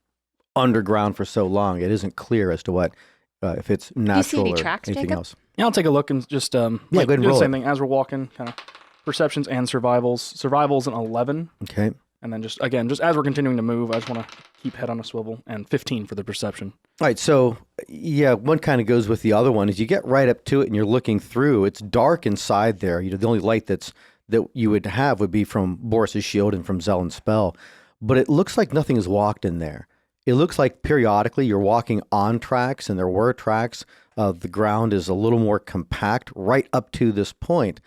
underground for so long; it isn't clear as to what if it's natural any or tracks, anything Jacob? else. Yeah, I'll take a look and just go ahead and do the roll same it. thing as we're walking, kind of perceptions and survivals. Survivals an 11, Okay. and then just as we're continuing to move, I just want to keep head on a swivel, and 15 for the perception. All right, so yeah, one kind of goes with the other one. As you get right up to it and you're looking through, it's dark inside there. The only light that's that you would have would be from Boris's shield and from Zelen's spell. But it looks like nothing has walked in there. It looks like periodically you're walking on tracks, and there were tracks. The ground is a little more compact right up to this point.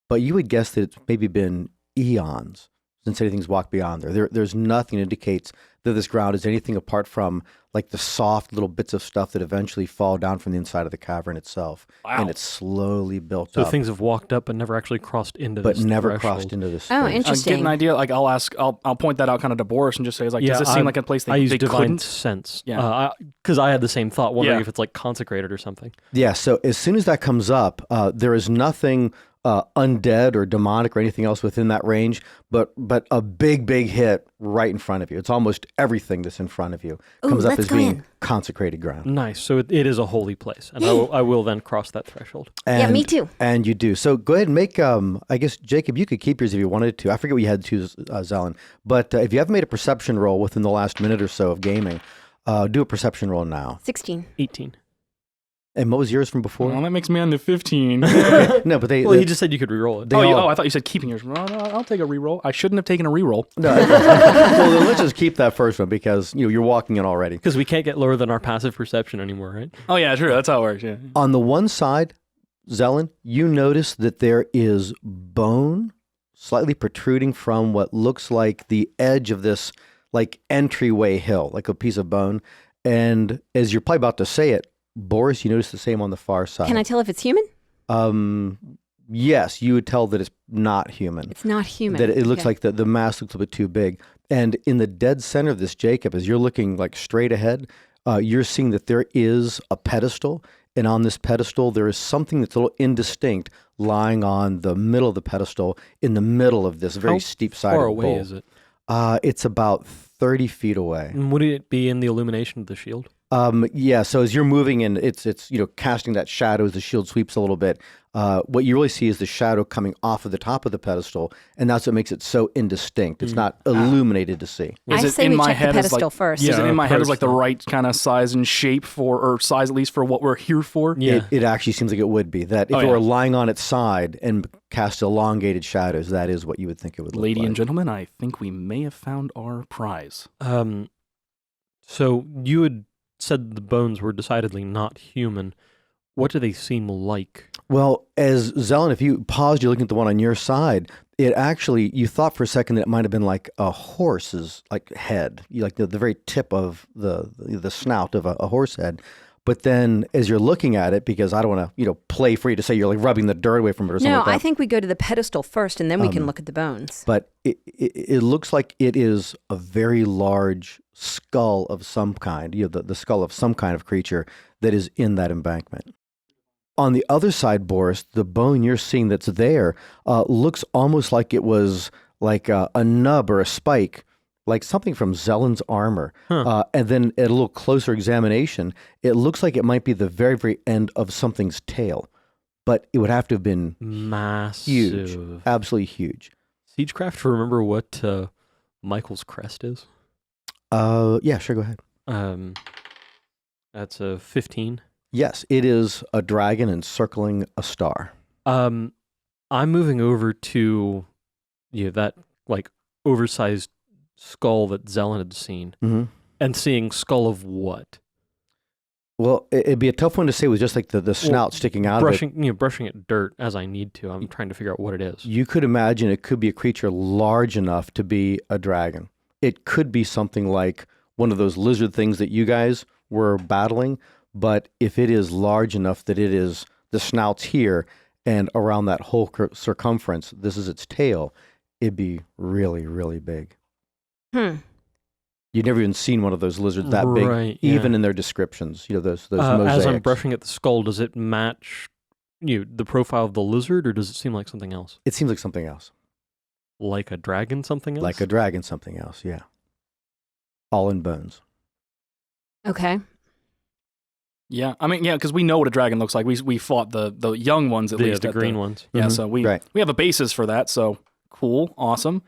But you would guess that it's maybe been eons since anything's walked beyond there. There's nothing that indicates that this ground is anything apart from like the soft little bits of stuff that eventually fall down from the inside of the cavern itself. Wow. And it's slowly built So up. things have walked up but never actually crossed into But this never threshold. crossed into this. Oh, space. interesting. Get an idea. Like I'll point that out kind of to Boris and just say, like, does this seem like a place I they use divine couldn't? sense. Yeah. Because I had the same thought, wondering Yeah. if it's like consecrated or something. Yeah, so as soon as that comes up, there is nothing undead or demonic or anything else within that range, but a big hit right in front of you. It's almost everything that's in front of you Ooh, comes up let's as go being in. consecrated ground. Nice. So it is a holy place, and I will then cross that threshold. Yeah, me too. And you do. So go ahead and make, I guess, Jacob, you could keep yours if you wanted to. I forget what you had to, Zelen. But if you haven't made a perception roll within the last minute or so of gaming, do a perception roll now. 16. 18. And what was yours from before? Well, that makes me under 15. No, but Well, he just said you could reroll it. They all- I thought you said keeping yours. No, I'll take a reroll. I shouldn't have taken a reroll. No. Well, then let's just keep that first one because you're walking in already. Because we can't get lower than our passive perception anymore, right? Oh yeah, true. That's how it works. Yeah. On the one side, Zelen, you notice that there is bone slightly protruding from what looks like the edge of this like entryway hill, like a piece of bone. And as you're probably about to say it, Boris, you notice the same on the far side. Can I tell if it's human? Yes, you would tell that it's not human. It's not human. That it looks Okay. like the mass looks a bit too big. And in the dead center of this, Jacob, as you're looking like straight ahead, you're seeing that there is a pedestal. And on this pedestal, there is something that's a little indistinct lying on the middle of the pedestal in the middle of this very How steep side far of the away bowl. is it? It's about 30 feet away. And would it be in the illumination of the shield? Yeah, so as you're moving and it's casting that shadow as the shield sweeps a little bit, what you really see is the shadow coming off of the top of the pedestal, and that's what makes it so indistinct. It's not illuminated to see. I Is it say in we my check head the as, like- pedestal first. Is it Yeah, in my head as like the approach right kind of size and shape or size at least for what we're here for? Yeah. It actually seems like it would be. That if Oh, it yeah. were lying on its side and cast elongated shadows, that is what you would think it would look Lady like. and gentlemen, I think we may have found our prize. So you had said the bones were decidedly not human. What do they seem like? Well, as Zelen, if you paused, you're looking at the one on your side, it actually, you thought for a second that it might have been like a horse's like head, like the very tip of the snout of a horse head. But then as you're looking at it, because I don't want to, play for you to say you're like rubbing the dirt away from it or something No, like that. I think we go to the pedestal first and then we can look at the bones. But it looks like it is a very large skull of some kind, the skull of some kind of creature that is in that embankment. On the other side, Boris, the bone you're seeing that's there looks almost like it was like a nub or a spike, like something from Zelen's armor. Huh. And then at a little closer examination, it looks like it might be the very, very end of something's tail. But it would have to have been Massive. huge, absolutely huge. Siegecraft, remember what Michael's crest is? Yeah, sure, go ahead. That's a 15. Yes, it is a dragon encircling a star. I'm moving over to that like oversized skull that Zelen had seen, Mm-hmm. and seeing skull of what? Well, it'd be a tough one to say with just like the snout sticking out of it. Brushing at dirt as I need to. I'm trying to figure out what it is. You could imagine it could be a creature large enough to be a dragon. It could be something like one of those lizard things that you guys were battling, but if it is large enough that it is the snout's here and around that whole circumference, this is its tail, it'd be really, really big. You've never even seen one of those lizards that big, Right, even yeah. in their descriptions. Those mosaics. As I'm brushing at the skull, does it match the profile of the lizard, or does it seem like something else? It seems like something else. Like a dragon, something else? Like a dragon, something else, yeah. All in bones. Okay. Yeah, I mean, yeah, because we know what a dragon looks like. We fought the young ones at least. The at green ones. Yeah, Mhm. so we Right. have a basis for that. So cool, awesome.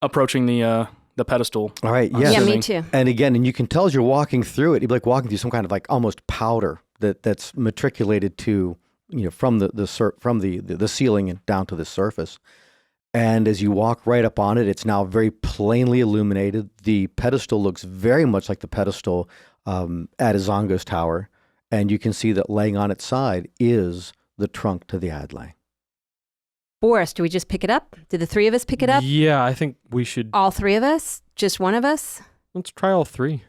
Approaching the pedestal. All right, I'm yes. Yeah, me assuming. too. And again, and you can tell as you're walking through it, you'd be like walking through some kind of like almost powder that's matriculated to, from the ceiling and down to the surface. And as you walk right up on it, it's now very plainly illuminated. The pedestal looks very much like the pedestal at Izango's tower. And you can see that laying on its side is the trunk to the Adlai. Boris, do we just pick it up? Did the three of us pick it up? Yeah, I think we should. All three of us? Just one of us? Let's try all three.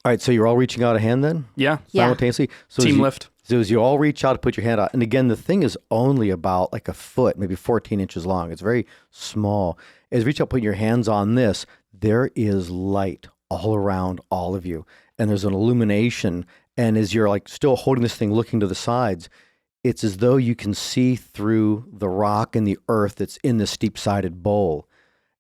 All right, so you're all reaching out a hand then? Yeah. Yeah. Simultaneously? So Team lift. So as you all reach out to put your hand out, and again, the thing is only about like a foot, maybe 14 inches long. It's very small. As you reach out, put your hands on this, there is light all around all of you. And there's an illumination. And as you're like still holding this thing, looking to the sides, it's as though you can see through the rock and the earth that's in the steep-sided bowl.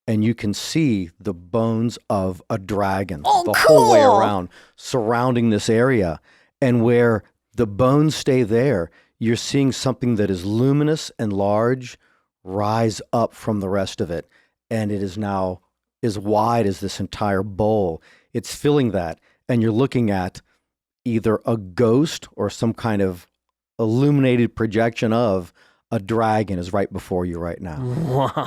And you can see the bones of a dragon the whole way around, surrounding this area. And where the bones stay there, you're seeing something that is luminous and large rise up from the rest of it. And it is now as wide as this entire bowl. It's filling that. And you're looking at either a ghost or some kind of illuminated projection of a dragon is right before you right now.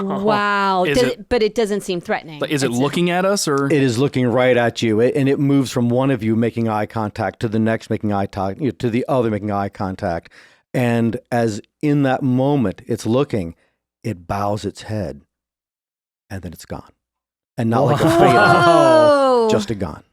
Wow. Is it- But it doesn't seem threatening. Is it looking at us or? It is looking right at you, and it moves from one of you making eye contact to the next making eye contact, to the other making eye contact. And as in that moment it's looking, it bows its head, and then it's gone. And not like a fade out, Whoa. just a gone.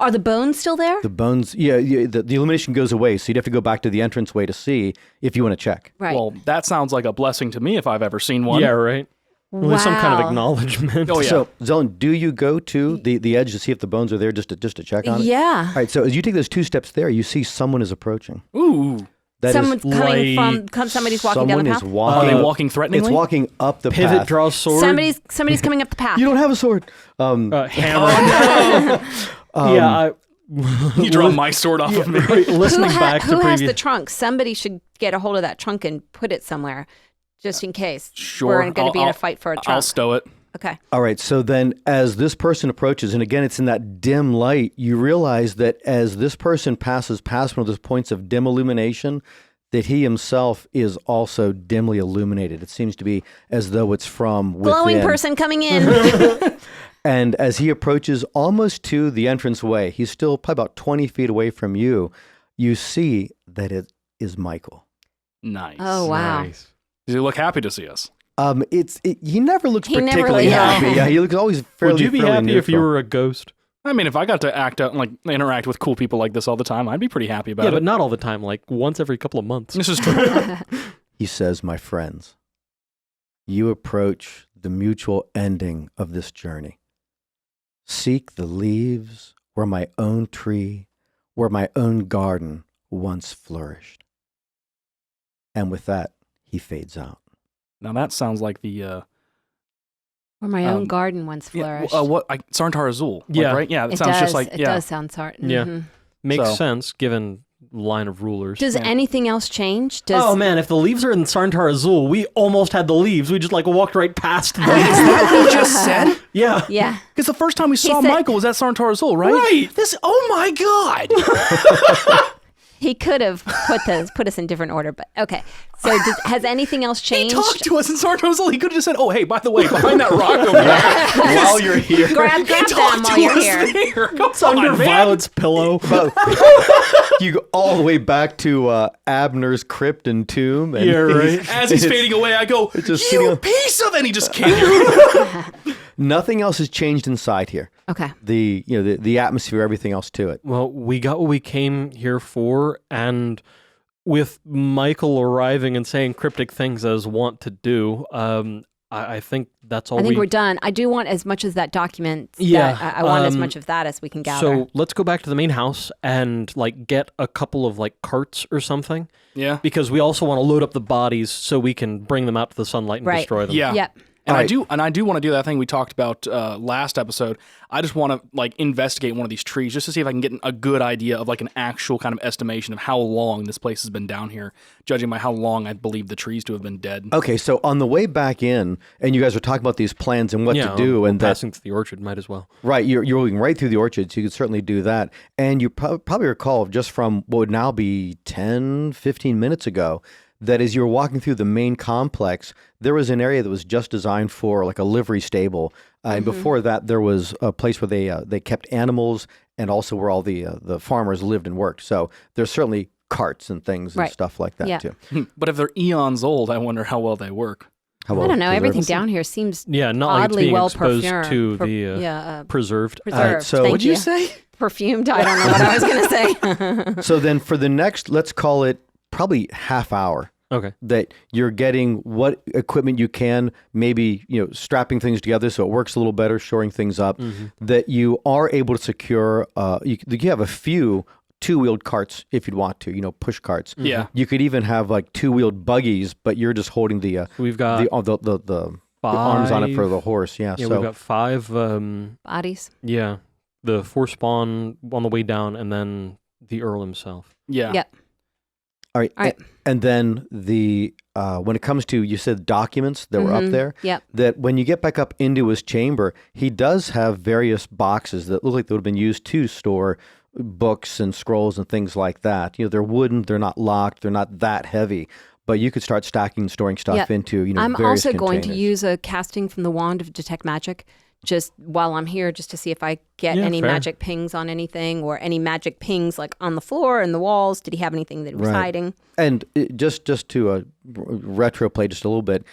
Are the bones still there? The bones, the illumination goes away, so you'd have to go back to the entranceway to see if you want to check. Right. Well, that sounds like a blessing to me if I've ever seen one. Yeah, right. wow. With some kind of acknowledgement. Oh, yeah. So, Zelen, do you go to the edge to see if the bones are there just to check on it? Yeah. All right, so as you take those 2 steps there, you see someone is approaching. Ooh. That is Someone's coming like from. Somebody's walking down the path. Someone is Are walking. they walking threateningly? It's walking up the Pivot, path. draw sword. Somebody's coming up the path. You don't have a sword. Hammer. Yeah. You draw my sword off of me. Listening back to who has previous. the trunk? Somebody should get a hold of that trunk and put it somewhere, just in case. Sure. We're going to be in I'll- a fight for a I'll trunk. stow it. Okay. All right, so then as this person approaches, and again, it's in that dim light, you realize that as this person passes past one of those points of dim illumination, that he himself is also dimly illuminated. It seems to be as though it's from within. Glowing person coming in. And as he approaches almost to the entranceway, he's still probably about 20 feet away from you, you see that it is Michael. Nice. Oh, wow. Nice. Does he look happy to see us? He never looks He never particularly really- happy. yeah. Yeah, he looks always fairly Would you be fairly happy if you neutral. were a ghost? I mean, if I got to act out and like interact with cool people like this all the time, I'd be pretty happy about Yeah, it. but not all the time. Like once every couple of months. This is true. He says, "My friends, you approach the mutual ending of this journey. Seek the leaves where my own tree, where my own garden once flourished." And with that, he fades out. Now that sounds like the Where my own Um, garden once flourished. Sarntar Azul. Like, Yeah. right? Yeah, it it sounds does. just like it yeah. does sound certain. Yeah. Mhm. Makes So- sense given line of rulers. Does Yeah. anything else change? Does Oh man, if the leaves are in Sarntar Azul, we almost had the leaves. We just like walked right past them. Is that what he just said? Yeah. Yeah. Because the first time we saw said- Michael was at Sarntar Azul, right? Right. This. Oh my God. He could have put us in different order, but okay. So has anything else He changed? talked to us in Sarntar Azul. He could have just said, "Oh, hey, by the way, behind that rock over there." While you're here, Grab He them talked while to you're us here. there. Come It's under on, man. Violet's pillow. you go all the way back to Abner's crypt and tomb. And Yeah, right. As he's fading away, I go, just sitting "You on- piece of," and he just came. Nothing else has changed inside here. Okay. The atmosphere, everything else to it. Well, we got what we came here for, and with Michael arriving and saying cryptic things as wont to do, I think that's all I think we... we're done. I do want as much as that document. Yeah, I want as um, much of that as we can gather. So let's go back to the main house and like get a couple of like carts or something, Yeah. because we also want to load up the bodies so we can bring them out to the sunlight and Right. destroy them. Yeah. Yep. And Alright. I do want to do that thing we talked about last episode. I just want to like investigate one of these trees just to see if I can get a good idea of like an actual kind of estimation of how long this place has been down here, judging by how long I believe the trees to have been dead. Okay, so on the way back in, and you guys were talking about these plans and what Yeah, to do, I'm and that passing through the orchard might as well. right, you're moving right through the orchard, so you could certainly do that. And you probably recall just from what would now be 10, 15 minutes ago that as you were walking through the main complex, there was an area that was just designed for like a livery stable. And before that, there was a place where they kept animals and also where all the farmers lived and worked. So there's certainly carts and things and stuff like that too. But if they're eons old, I wonder how well they work. How well I don't know. preserved? Everything down here seems Yeah, not like it's oddly being well exposed perfumed. to the preserved. Preserved. so- Thank What'd you say? Perfumed. I don't know what I was going to say. So then for the next, let's call it probably half hour, Okay. that you're getting what equipment you can, maybe, strapping things together so it works a little better, shoring things up, that you are able to secure, you have a few two-wheeled carts if you'd want to, push carts. Yeah. You could even have like two-wheeled buggies, but you're just holding the We've got the arms on it for the horse. Yeah. Yeah, So we've got 5. Bodies. Yeah, the 4 spawn on the way down, and then the Earl himself. Yeah. Yeah. all right. All right. And then when it comes to, you said documents that were up there, Yep. that when you get back up into his chamber, he does have various boxes that look like they would have been used to store books and scrolls and things like that. They're wooden, they're not locked, they're not that heavy, but you could start stacking and storing stuff Yep. into, I'm various also going to containers. use a casting from the wand of detect magic just while I'm here, just to see if I get Yeah, any fair. magic pings on anything, or any magic pings like on the floor and the walls. Did he have anything that he was Right. hiding? And just to retro play just a little bit,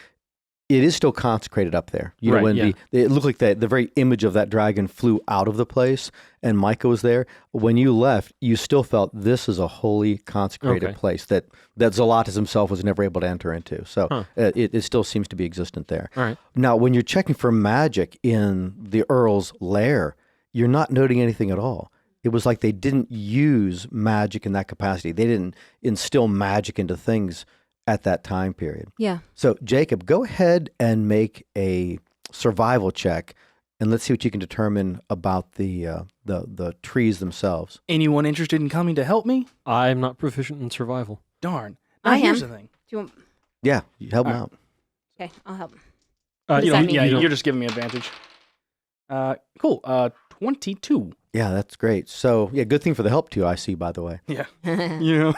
it is still consecrated up there. Right, When yeah. it looked like the very image of that dragon flew out of the place and Micah was there. When you left, you still felt this is a holy consecrated Okay. place that Zalatas himself was never able to enter into. So Huh. it still seems to be existent there. All right. Now, when you're checking for magic in the Earl's lair, you're not noting anything at all. It was like they didn't use magic in that capacity. They didn't instill magic into things at that time period. Yeah. So, Jacob, go ahead and make a survival check, and let's see what you can determine about the trees themselves. Anyone interested in coming to help me? I'm not proficient in survival. Darn. I Here's am. the thing. Do you want? Yeah, you help them All out. Okay, I'll help. Uh, does you that don't- mean? Yeah, you don't- you're just giving me advantage. Cool. 22. Yeah, that's great. So, yeah, good thing for the help too, I see, by the way. Yeah. Yeah.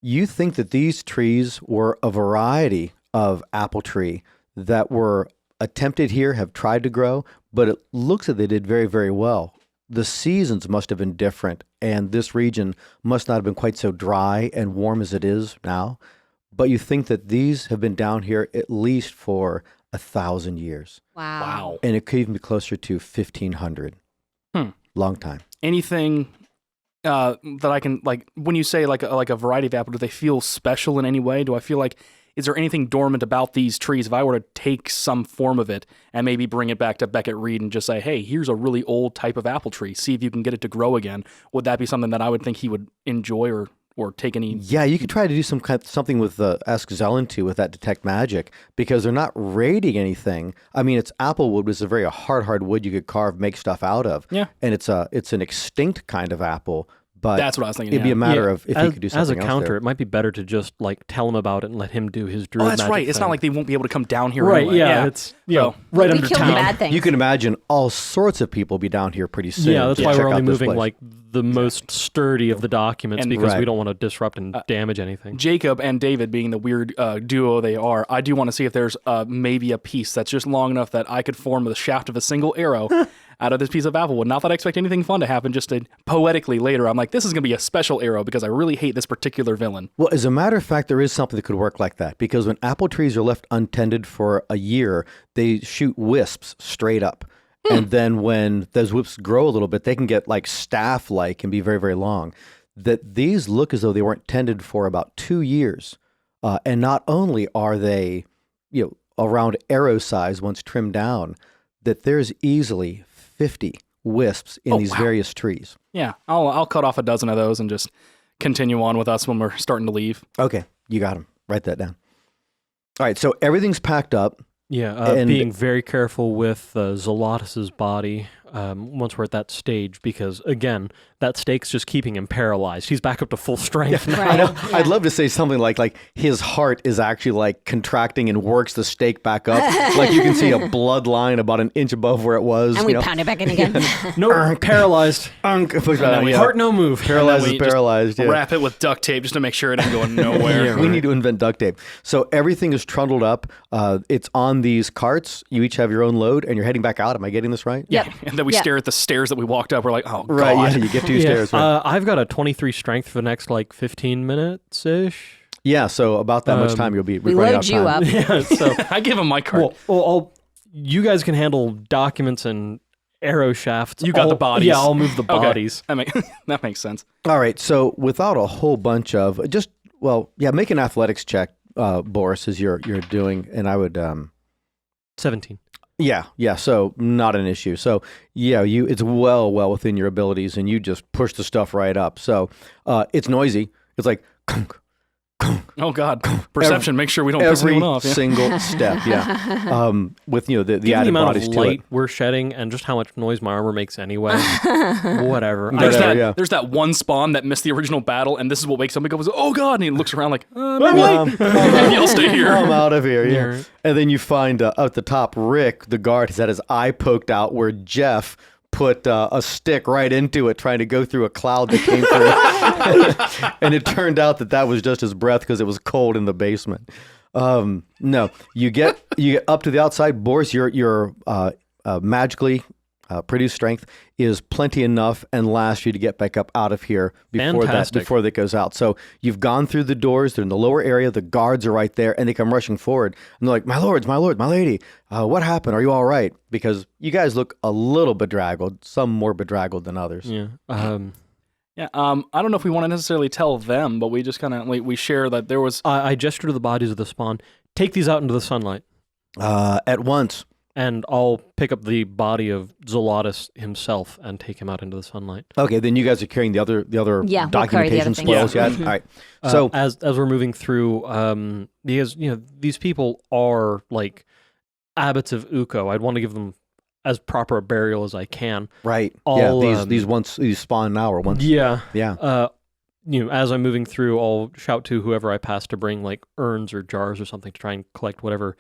You think that these trees were a variety of apple tree that were attempted here, have tried to grow, but it looks like they did very, very well. The seasons must have been different, and this region must not have been quite so dry and warm as it is now. But you think that these have been down here at least for 1,000 years, Wow. and it could even be closer to 1,500. Long time. Anything that I can, like, when you say like a variety of apple, do they feel special in any way? Do I feel like, is there anything dormant about these trees? If I were to take some form of it and maybe bring it back to Beckett Reed and just say, hey, here's a really old type of apple tree, see if you can get it to grow again, would that be something that I would think he would enjoy or take any? Yeah, you could try to do something with Ask Zelen too with that detect magic, because they're not raiding anything. I mean, it's applewood, which is a very hard wood you could carve, make stuff out of. Yeah. And it's an extinct kind of apple, but That's what I was thinking. it'd be yeah. a matter Yeah, of if as, you could do something as a else counter, there. it might be better to just like tell him about it and let him do his druid Oh, that's magic right. It's thing. not like they won't be able to come down here. Right, anyway. yeah, it's So- right We under kill the town. bad things. You can imagine all sorts of people be down here pretty soon. Yeah, that's to why check we're only out this moving place. like the most sturdy of the documents, And- because Right. we don't want to disrupt and damage anything. Jacob and David being the weird duo they are, I do want to see if there's maybe a piece that's just long enough that I could form the shaft of a single arrow out of this piece of applewood. Not that I expect anything fun to happen, just to poetically later, I'm like, this is going to be a special arrow because I really hate this particular villain. Well, as a matter of fact, there is something that could work like that, because when apple trees are left untended for a year, they shoot wisps straight up. And then when those wisps grow a little bit, they can get like staff-like and be very, very long. That these look as though they weren't tended for about 2 years. And not only are they, around arrow size once trimmed down, that there's easily 50 wisps in these wow. various trees. Yeah, I'll cut off a dozen of those and just continue on with us when we're starting to leave. Okay, you got them. Write that down. All right, so everything's packed up. Yeah, And- being very careful with Zalatus's body. once we're at that stage, because again, that stake's just keeping him paralyzed. He's back up to full strength now. Right. Yeah. I'd love to say something like his heart is actually like contracting and works the stake back up. Like you can see a bloodline about an inch above where it was. And we pound it back in again. No, paralyzed. Heart no move. Paralyzed is we paralyzed. Yeah. Wrap it with duct tape just to make sure it ain't going nowhere. We need to invent duct tape. So everything is trundled up. It's on these carts. You each have your own load, and you're heading back out. Am I getting this right? Yep. And then we stare at the stairs that we walked up. We're like, oh, Right. God. Yeah. You get 2 stairs. Right. I've got a 23 strength for the next like 15 minutes ish. Yeah. So about that much time you'll be. We running load out you time. up. Yeah. So I give him my card. you guys can handle documents and arrow shafts. You got the bodies. Yeah, I'll move the Okay. bodies. That makes sense. All right. So without a whole bunch of make an athletics check, Boris, as you're doing, and I would. 17. Yeah. So not an issue. So it's well within your abilities, and you just push the stuff right up. So it's noisy. It's like kunk, kunk. Oh God, perception. Make sure we don't piss Every anyone off. Yeah. single step. Yeah. With the Given added the amount bodies of to it. light we're shedding and just how much noise my armor makes anyway. Whatever. Whatever. There's that one spawn that missed the original battle, and this is what wakes somebody goes, "Oh God!" And he looks around like, "Maybe I'll stay here." I'm out of here. Yeah. Yeah. And then you find at the top, Rick, the guard, has had his eye poked out where Jeff put a stick right into it, trying to go through a cloud that came through. And it turned out that was just his breath because it was cold in the basement. No, you get up to the outside. Boris, your magically produced strength is plenty enough and lasts you to get back up out of here before that goes out. So you've gone through the doors. They're in the lower area. The guards are right there, and they come rushing forward. And they're like, "My lords, my lord, my lady, what happened? Are you all right?" Because you guys look a little bedraggled, some more bedraggled than others. Yeah. Yeah. I don't know if we want to necessarily tell them, but we just kind of we share that there was. I gesture to the bodies of the spawn. Take these out into the sunlight. At once. And I'll pick up the body of Zolotus himself and take him out into the sunlight. Okay, then you guys are carrying the other we'll carry the documentation other things. spoils yet? Mhm. All right. So as we're moving through, because these people are like abbots of Uko. I'd want to give them as proper a burial as I can. right. I'll, These spawn now or once. Yeah. Yeah. As I'm moving through, I'll shout to whoever I pass to bring like urns or jars or something to try and collect whatever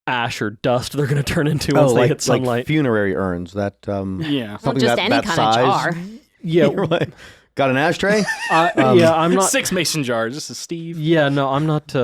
ash or dust they're going to turn into once they hit sunlight. Like funerary urns. That Yeah. something just that, any that kind size. of jar. Yeah. Right. Got an ashtray? I'm not. 6 mason jars. This is Steve. Yeah, no, I'm not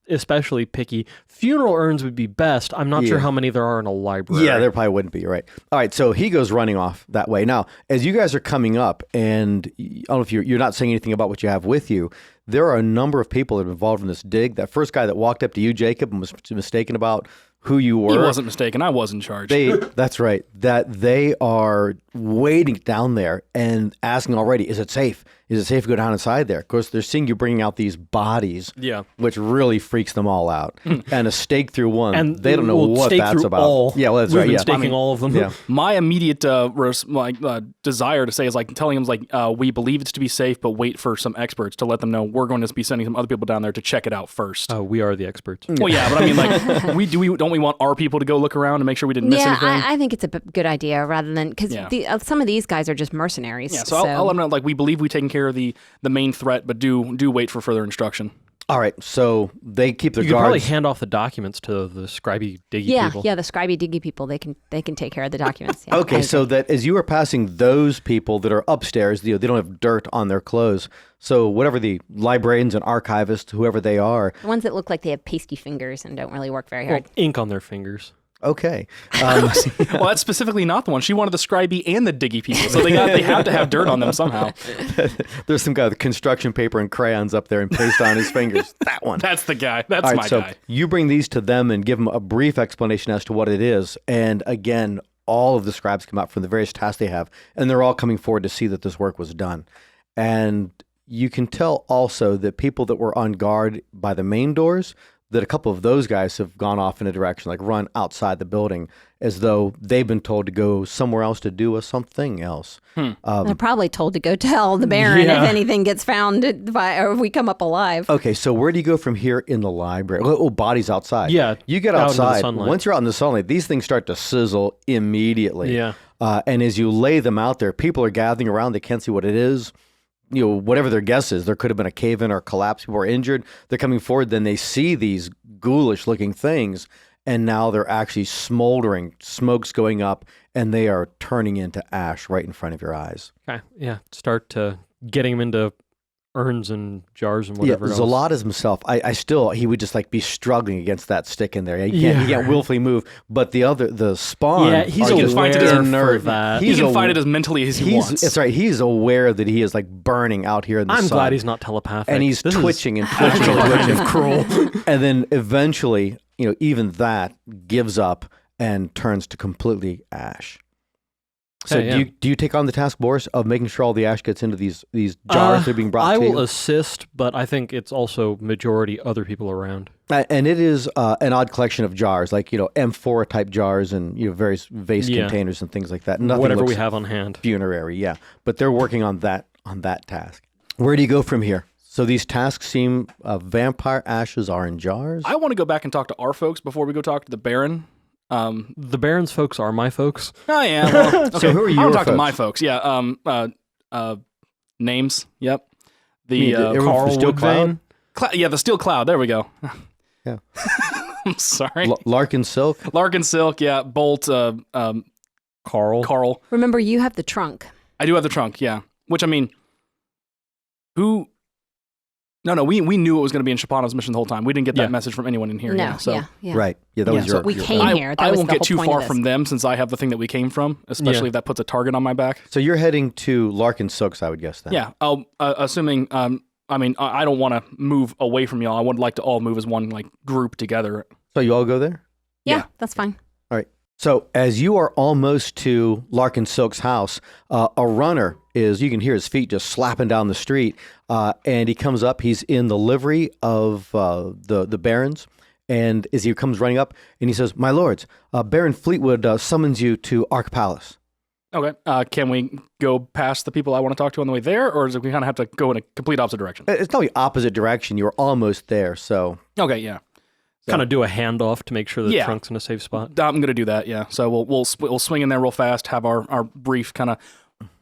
especially picky. Funeral urns would be best. I'm not sure Yeah. how many there are in a library. Yeah, there probably wouldn't be. You're right. All right, so he goes running off that way. Now, as you guys are coming up, and I don't know if you're not saying anything about what you have with you, there are a number of people that are involved in this dig. That first guy that walked up to you, Jacob, and was mistaken about who you were. He wasn't mistaken. I was in charge. That's right. That they are waiting down there and asking already, is it safe? Is it safe to go down inside there? Of course, they're seeing you bringing out these bodies, Yeah. which really freaks them all out. And a stake through one, And they don't know we'll what stake that's through about. all. Yeah, well, that's We've right. been Yeah. staking all of them. Yeah. My immediate desire to say is like telling them we believe it's to be safe, but wait for some experts to let them know we're going to be sending some other people down there to check it out first. We are the experts. Well, yeah, but I mean, like, don't we want our people to go look around and make sure we didn't miss Yeah, anything? I think it's a good idea rather than because Yeah. some of these guys are just mercenaries. Yeah, so I'll let them know, like, we believe we've taken care of the main threat, but do wait for further instruction. All right, so they keep their You could probably guards. hand off the documents to the scribey diggy Yeah, people. yeah, the scribey diggy people, they can take care of the documents. Yeah, Okay, so that as you are passing those people that are upstairs, they don't have dirt on their clothes. So whatever the librarians and archivists, whoever they are, the ones that look like they have pasty fingers and don't really work very Well, hard. ink on their fingers. okay. Well, that's specifically not the one. She wanted the scribey and the diggy people, so they have to have dirt on them somehow. There's some guy with construction paper and crayons up there and paste on his fingers. That one. That's the guy. That's All right, my so guy. you bring these to them and give them a brief explanation as to what it is. And again, all of the scribes come out from the various tasks they have, and they're all coming forward to see that this work was done. And you can tell also that people that were on guard by the main doors, that a couple of those guys have gone off in a direction, like run outside the building, as though they've been told to go somewhere else to do something else. They're probably told to go tell the Baron Yeah. if anything gets found or if we come up alive. Okay, so where do you go from here in the library? Oh, bodies outside. Yeah, You get out into the outside. sunlight. Once you're out in the sunlight, these things start to sizzle immediately. Yeah. And as you lay them out there, people are gathering around. They can't see what it is. Whatever their guess is, there could have been a cave-in or a collapse. People are injured. They're coming forward. Then they see these ghoulish-looking things, and now they're actually smoldering. Smoke's going up, and they are turning into ash right in front of your eyes. Okay, yeah. Start getting them into urns and jars and whatever else. Zalatas himself, he would just like be struggling against that stick in there. He can't willfully move. But the spawn, he's aware for that. He can fight it as mentally as he wants. That's right. He's aware that he is like burning out here in the sun. I'm glad he's not telepathic. And he's twitching and twitching and twitching. Cruel. And then eventually, even that gives up and turns to completely ash. So do you take on the task, Boris, of making sure all the ash gets into these jars that are being brought to you? I will assist, but I think it's also majority other people around. And it is an odd collection of jars, like M4 type jars and various vase containers and things like that. Nothing whatever we have on hand. Funerary, yeah. But they're working on that task. Where do you go from here? So these tasks seem vampire ashes are in jars. I want to go back and talk to our folks before we go talk to the Baron. The Baron's folks are my folks. Oh yeah. Well, okay. So who are your I'll talk folks? to my folks. Yeah. Names. Yep. The Carl Steel Woodvane. the Steel Cloud. There we go. Yeah. I'm sorry. Larkin Silk. Larkin Silk. Yeah. Bolt. Carl. Remember, you have the trunk. I do have the trunk. Yeah. Which I mean, who? No. We knew it was going to be in Schepanov's mission the whole time. We didn't get that message from anyone in here. No. Yeah, so. Yeah. Right. Yeah, that was your... We your came plan. here. That I was won't the get whole too point far of this. from them since I have the thing that we came from, especially if that puts a target on my back. So you're heading to Larkin Silks, I would guess, then. Yeah. Assuming... I mean, I don't want to move away from y'all. I would like to all move as one group together. So you all go there? Yeah. That's fine. All right. So as you are almost to Larkin Silk's house, a runner you can hear his feet just slapping down the street, and he comes up. He's in the livery of the barons, and as he comes running up, and he says, "My lords, Baron Fleetwood summons you to Ark Palace." Okay. Can we go past the people I want to talk to on the way there, or does we kind of have to go in a complete opposite direction? It's not the opposite direction. You're almost there, so... Okay, yeah. Kind of do a handoff to make sure the trunk's in a safe spot. I'm going to do that, yeah. So we'll swing in there real fast, have our brief kind of,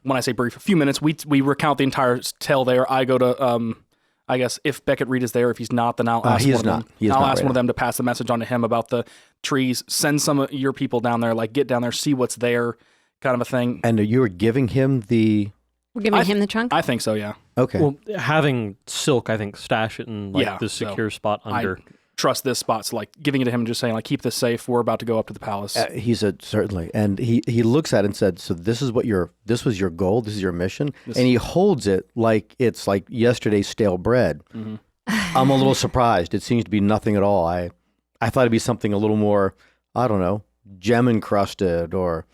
when I say brief, a few minutes. We recount the entire tale there. I go to, I guess, if Beckett Reed is there. If he's not, then I'll ask one of them to pass the message on to him about the trees. Send some of your people down there, get down there, see what's there, kind of a thing. And you were giving him the... We're giving him the trunk? I think so, yeah. Okay. Well, having Silk, I think, stash it in this secure spot under... Trust this spot, so giving it to him and just saying keep this safe. We're about to go up to the palace. He said certainly, and he looks at it and said, "So this was your goal. This is your mission." And he holds it like it's like yesterday's stale bread. Mm-hmm. I'm a little surprised. It seems to be nothing at all. I thought it'd be something a little more, I don't know, gem encrusted or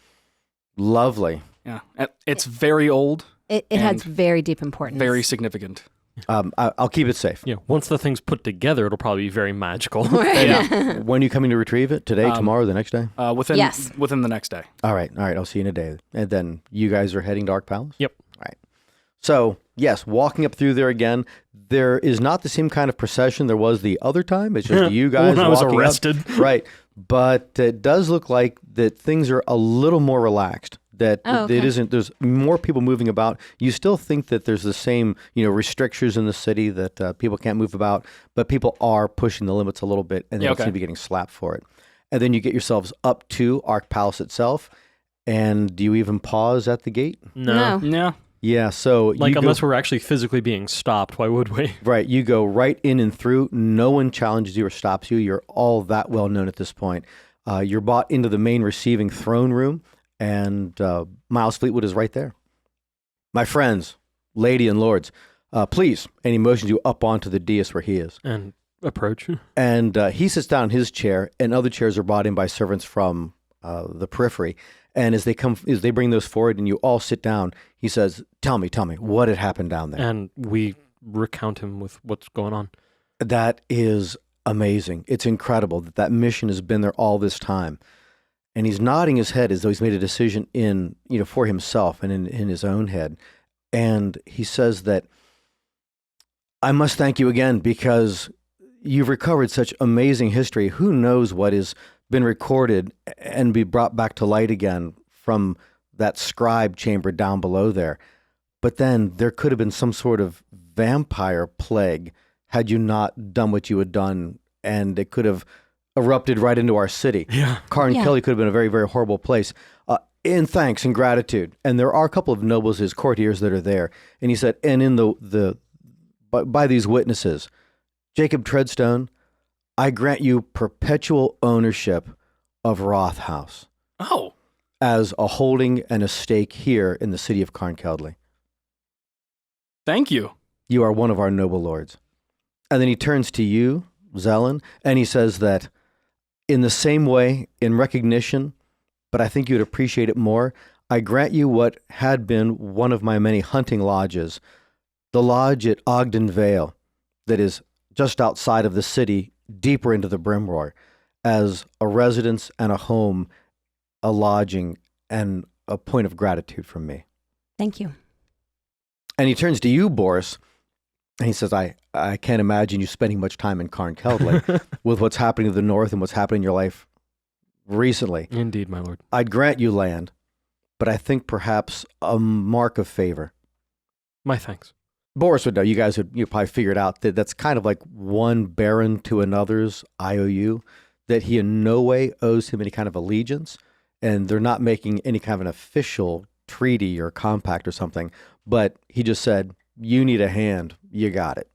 lovely. Yeah, it's very old. It has very deep importance. Very significant. I'll keep it safe. Yeah, once the thing's put together, it'll probably be very magical. Yeah. When are you coming to retrieve it? Today, tomorrow, the next day? Within the next day. All right. I'll see you in a day. And then you guys are heading to Ark Palace? Yep. All right. So, yes, walking up through there again, there is not the same kind of procession there was the other time. It's just you guys when I was walking up. arrested. Right. But it does look like that things are a little more relaxed. That it isn't. There's more people moving about. You still think that there's the same, restrictions in the city that people can't move about, but people are pushing the limits a little bit, and they don't seem to be getting slapped for it. And then you get yourselves up to Ark Palace itself, and do you even pause at the gate? No. Yeah. So unless we're actually physically being stopped, why would we? Right. You go right in and through. No one challenges you or stops you. You're all that well known at this point. You're brought into the main receiving throne room. And Miles Fleetwood is right there. My friends, lady and lords, please, and he motions you up onto the dais where he is. And approach. And he sits down in his chair, and other chairs are brought in by servants from the periphery. And as they bring those forward and you all sit down, he says, tell me, what had happened down there? And we recount him with what's going on. That is amazing. It's incredible that mission has been there all this time. And he's nodding his head as though he's made a decision for himself and in his own head. And he says that, I must thank you again because you've recovered such amazing history. Who knows what has been recorded and be brought back to light again from that scribe chamber down below there. But then there could have been some sort of vampire plague had you not done what you had done, and it could have erupted right into our city. Yeah. Carn Yeah. Kelly could have been a very, very horrible place. In thanks and gratitude. And there are a couple of nobles, his courtiers, that are there. And he said, and in by these witnesses, Jacob Treadstone, I grant you perpetual ownership of Roth House Oh, as a holding and a stake here in the city of Carnkeldley. thank you. You are one of our noble lords. And then he turns to you, Zelen, and he says that in the same way, in recognition, but I think you'd appreciate it more, I grant you what had been one of my many hunting lodges, the lodge at Ogden Vale, that is just outside of the city, deeper into the Brimroar, as a residence and a home, a lodging, and a point of gratitude from me. Thank you. And he turns to you, Boris, and he says, I can't imagine you spending much time in Carnkeldley with what's happening to the north and what's happening in your life recently. Indeed, my lord. I'd grant you land, but I think perhaps a mark of favor. My thanks. Boris would know. You guys would probably figured out that that's kind of like one baron to another's IOU, that he in no way owes him any kind of allegiance, and they're not making any kind of an official treaty or compact or something, but he just said, you need a hand, you got it,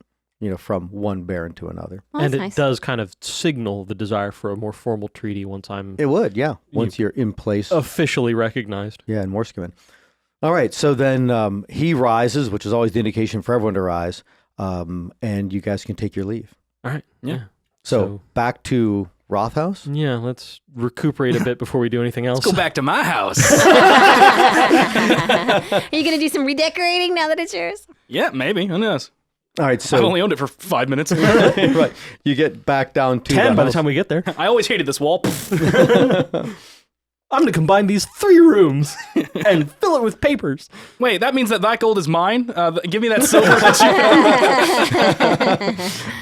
from one baron to another. Well, And that's it nice. does kind of signal the desire for a more formal treaty once I'm It would, yeah, once you're in place. officially recognized. Yeah, in Morskman. All right, so then he rises, which is always the indication for everyone to rise, and you guys can take your leave. All right. Yeah. So back to Roth House? Yeah, let's recuperate a bit before we do anything else. Let's go back to my house. Are you going to do some redecorating now that it's yours? Yeah, maybe. Who knows? All right, so I've only owned it for 5 minutes. right, you get back down to 10 by the house. time we get there. I always hated this wall. I'm going to combine these 3 rooms and fill it with papers. Wait, that means that gold is mine? Give me that silver that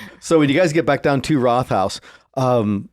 you So when you guys get back down to Roth House, I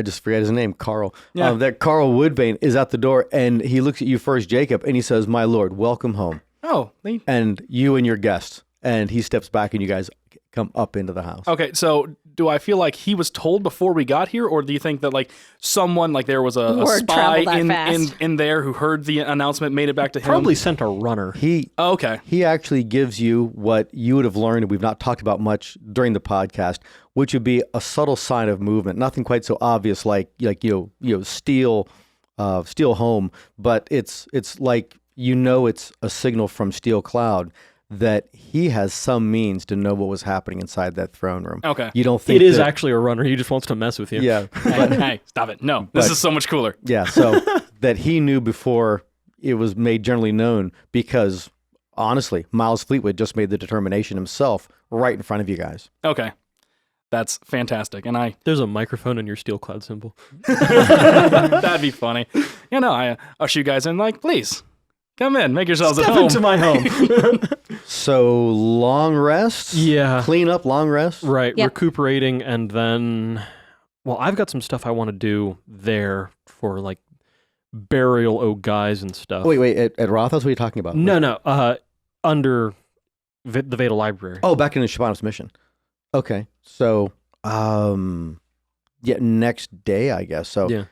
just forget his name, Carl. Yeah. That Carl Woodbane is at the door, and he looks at you first, Jacob, and he says, "My lord, welcome home." Oh, And you and your guests. And he steps back, and you guys come up into the house. okay. So, do I feel like he was told before we got here, or do you think that someone there was a Word spy traveled that fast. in there who heard the announcement, made it back to him? Probably sent a runner. Oh, okay. He actually gives you what you would have learned, and we've not talked about much during the podcast, which would be a subtle sign of movement. Nothing quite so obvious like steel home, but it's like it's a signal from Steel Cloud that he has some means to know what was happening inside that throne room. Okay. You don't think It is that- actually a runner. He just wants to mess with you. Yeah, Hey, stop it. No, this is so much cooler. yeah. So that he knew before it was made generally known, because honestly, Miles Fleetwood just made the determination himself right in front of you guys. Okay. That's fantastic. And There's a microphone in your Steel Cloud symbol. that'd be funny. I usher you guys in, please, come in, make yourselves at Step home. into my home. So long rest? Yeah. Clean up, long rest? Right. Yep. Recuperating, and then, I've got some stuff I want to do there for burial guys and stuff. Wait, at Roth House, what are you talking about? No. Under the Veda Library. Oh, back in the Schepanov's mission. Okay. So, next day, I guess. So, Yeah.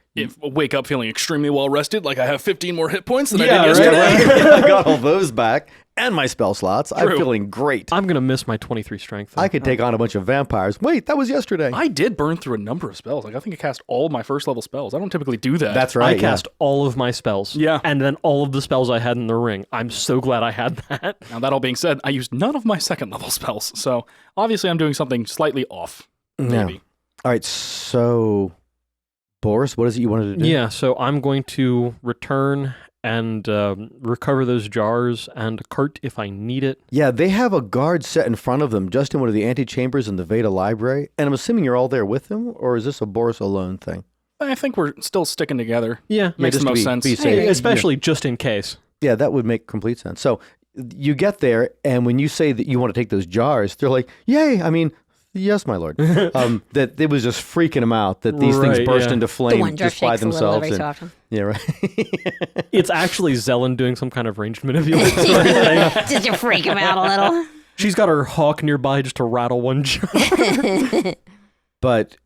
Wake up feeling extremely well rested, like I have 15 more hit points than I Yeah, did right. yesterday. I got all those back and my spell slots. I'm True. feeling great. I'm going to miss my 23 strength. though. I could take on a bunch of vampires. Wait, that was yesterday. I did burn through a number of spells. I think I cast all my first level spells. I don't typically do that. That's I right. cast all of my spells. Yeah. And then all of the spells I had in the ring. I'm so glad I had that. Now, that all being said, I used none of my second level spells. So obviously I'm doing something slightly off. Yeah. Maybe. All right. So, Boris, what is it you wanted to do? Yeah, so I'm going to return and recover those jars and a cart if I need it. Yeah, they have a guard set in front of them, just in one of the antechambers in the Veda Library. And I'm assuming you're all there with them, or is this a Boris alone thing? I think we're still sticking together. Yeah, Makes just the to most be- sense. be safe. especially just in case. Yeah, that would make complete sense. So you get there, and when you say that you want to take those jars, they're like, yay, Yes, my lord. That it was just freaking him out that these things Right, burst yeah. into The flame one just just by shakes a little themselves. every so often. Yeah, right. It's actually Zelen doing some kind of ranged manipulation thing. Just to freak him out a little. She's got her hawk nearby just to rattle one jar. But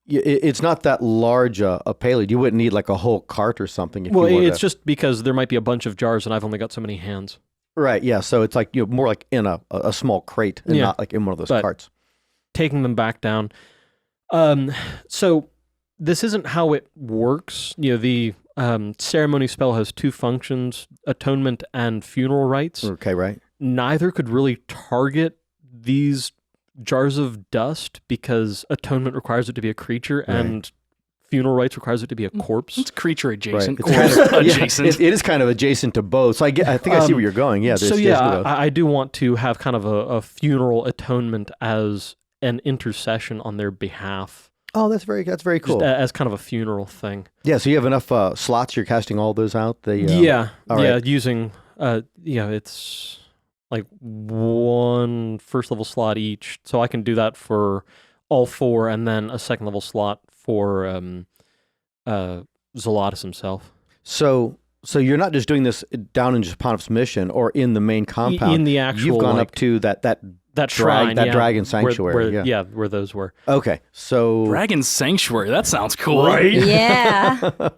it's not that large a payload. You wouldn't need like a whole cart or something. If Well, you it's just because there might be a bunch of jars and I've only got so many hands. right. Yeah. So it's like more like in a small crate and Yeah. not like in one of those But- carts. Taking them back down. So this isn't how it works. The ceremony spell has two functions, atonement and funeral rites. Okay. Right. Neither could really target these jars of dust because atonement requires it to be a creature Right. and funeral rites requires it to be a corpse. It's creature adjacent. Right. It's Corpse kind of- yeah, adjacent. it is kind of adjacent to both. So I think I see where you're going. Yeah. So there's yeah, both. I do want to have kind of a funeral atonement as an intercession on their behalf, Oh, that's very cool. just as kind of a funeral thing. Yeah. So you have enough slots. You're casting all those out. Yeah, all yeah, right. using it's like one first level slot each, so I can do that for all four, and then a second level slot for Zelatus himself. So you're not just doing this down in Schepanov's mission or in the main compound. In the actual, You've gone like, up to that shrine, that yeah, dragon sanctuary. where, where those were. Okay. So Dragon Sanctuary. That sounds cool. Right. Yeah.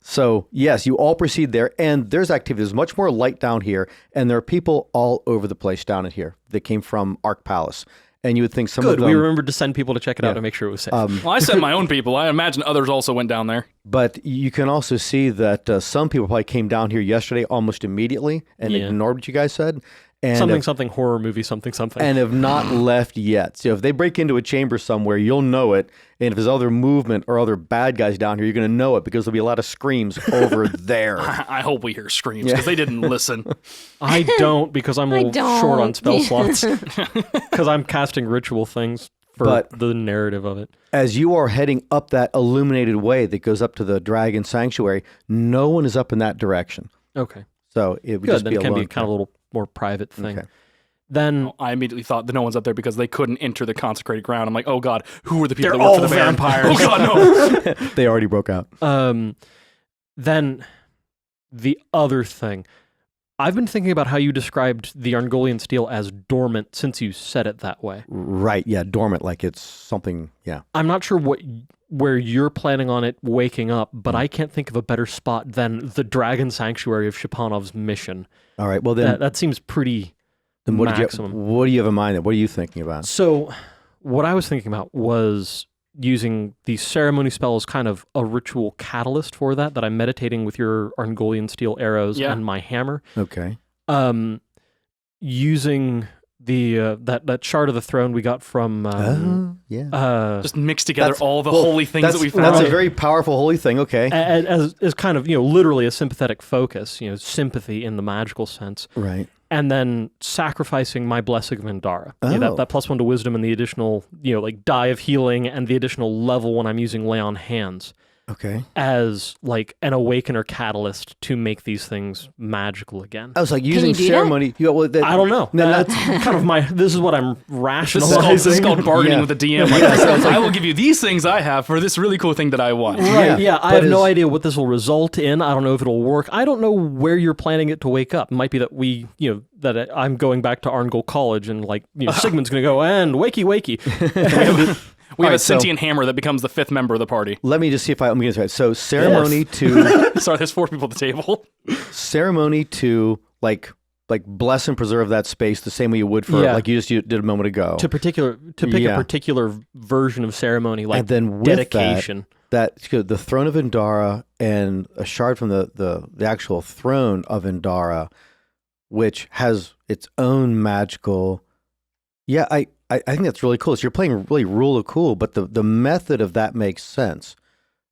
So yes, you all proceed there, and there's activity. There's much more light down here, and there are people all over the place down in here that came from Ark Palace. And you would think some Good. of them, We remembered to send people to check it Yeah. out to make sure it was safe. Well, I sent my own people. I imagine others also went down there. but you can also see that some people probably came down here yesterday almost immediately and Yeah. ignored what you guys said, and something horror movie, something. and have not left yet. So if they break into a chamber somewhere, you'll know it. And if there's other movement or other bad guys down here, you're going to know it because there'll be a lot of screams over there. I hope we hear screams because they didn't listen. I don't because I'm a I little short on don't. spell slots because I'm casting ritual things for But- the narrative of it. As you are heading up that illuminated way that goes up to the dragon sanctuary, no one is up in that direction. Okay, So it would good. just Then be it can alone. be kind of a little more private thing. Okay. Then I immediately thought that no one's up there because they couldn't enter the consecrated ground. I'm like, oh god, who are the people They're that work for all the Baron? vampires. Oh god, no. They already broke out. then the other thing. I've been thinking about how you described the Argolian steel as dormant since you said it that way. Right. Yeah. Dormant, like it's something. Yeah. I'm not sure where you're planning on it waking up, but I can't think of a better spot than the Dragon Sanctuary of Schepanov's mission. All right. Well, then, That seems pretty then what maximum. do you have in mind? Then? What are you thinking about? So, what I was thinking about was using the ceremony spell as kind of a ritual catalyst for that I'm meditating with your Argolian steel arrows Yeah. and my hammer. Okay. Using the that shard of the throne we got from Yeah. Just mix together That's- all the well, holy things that we found. That's a Right. very powerful holy thing. Okay. as kind of literally a sympathetic focus, sympathy in the magical sense. Right. And then sacrificing my blessing of Indara. Oh. That +1 to wisdom and the additional, like die of healing and the additional level when I'm using lay on hands Okay. as like an awakener catalyst to make these things magical again. I was like you using do that? ceremony. I don't know. No, That's kind of this is what I'm This is rationalizing. called bargaining Yeah. with the DM. Like, I will give you these things I have for this really cool thing that I want. Right, yeah. I but have no is- idea what this will result in. I don't know if it'll work. I don't know where you're planning it to wake up. It might be that that I'm going back to Arngol College and Sigmund's going to go, and wakey, wakey. We have Alright, a so- sentient hammer that becomes the fifth member of the party. Let me just see if I'm getting this right. So ceremony to Sorry, there's 4 people at the table. ceremony to like bless and preserve that space the same way you would for Yeah. like you did a moment ago. to pick Yeah. a particular version of ceremony, like and then with dedication. that the throne of Indara and a shard from the actual throne of Indara, which has its own magical. Yeah, I think that's really cool. So you're playing really rule of cool, but the method of that makes sense.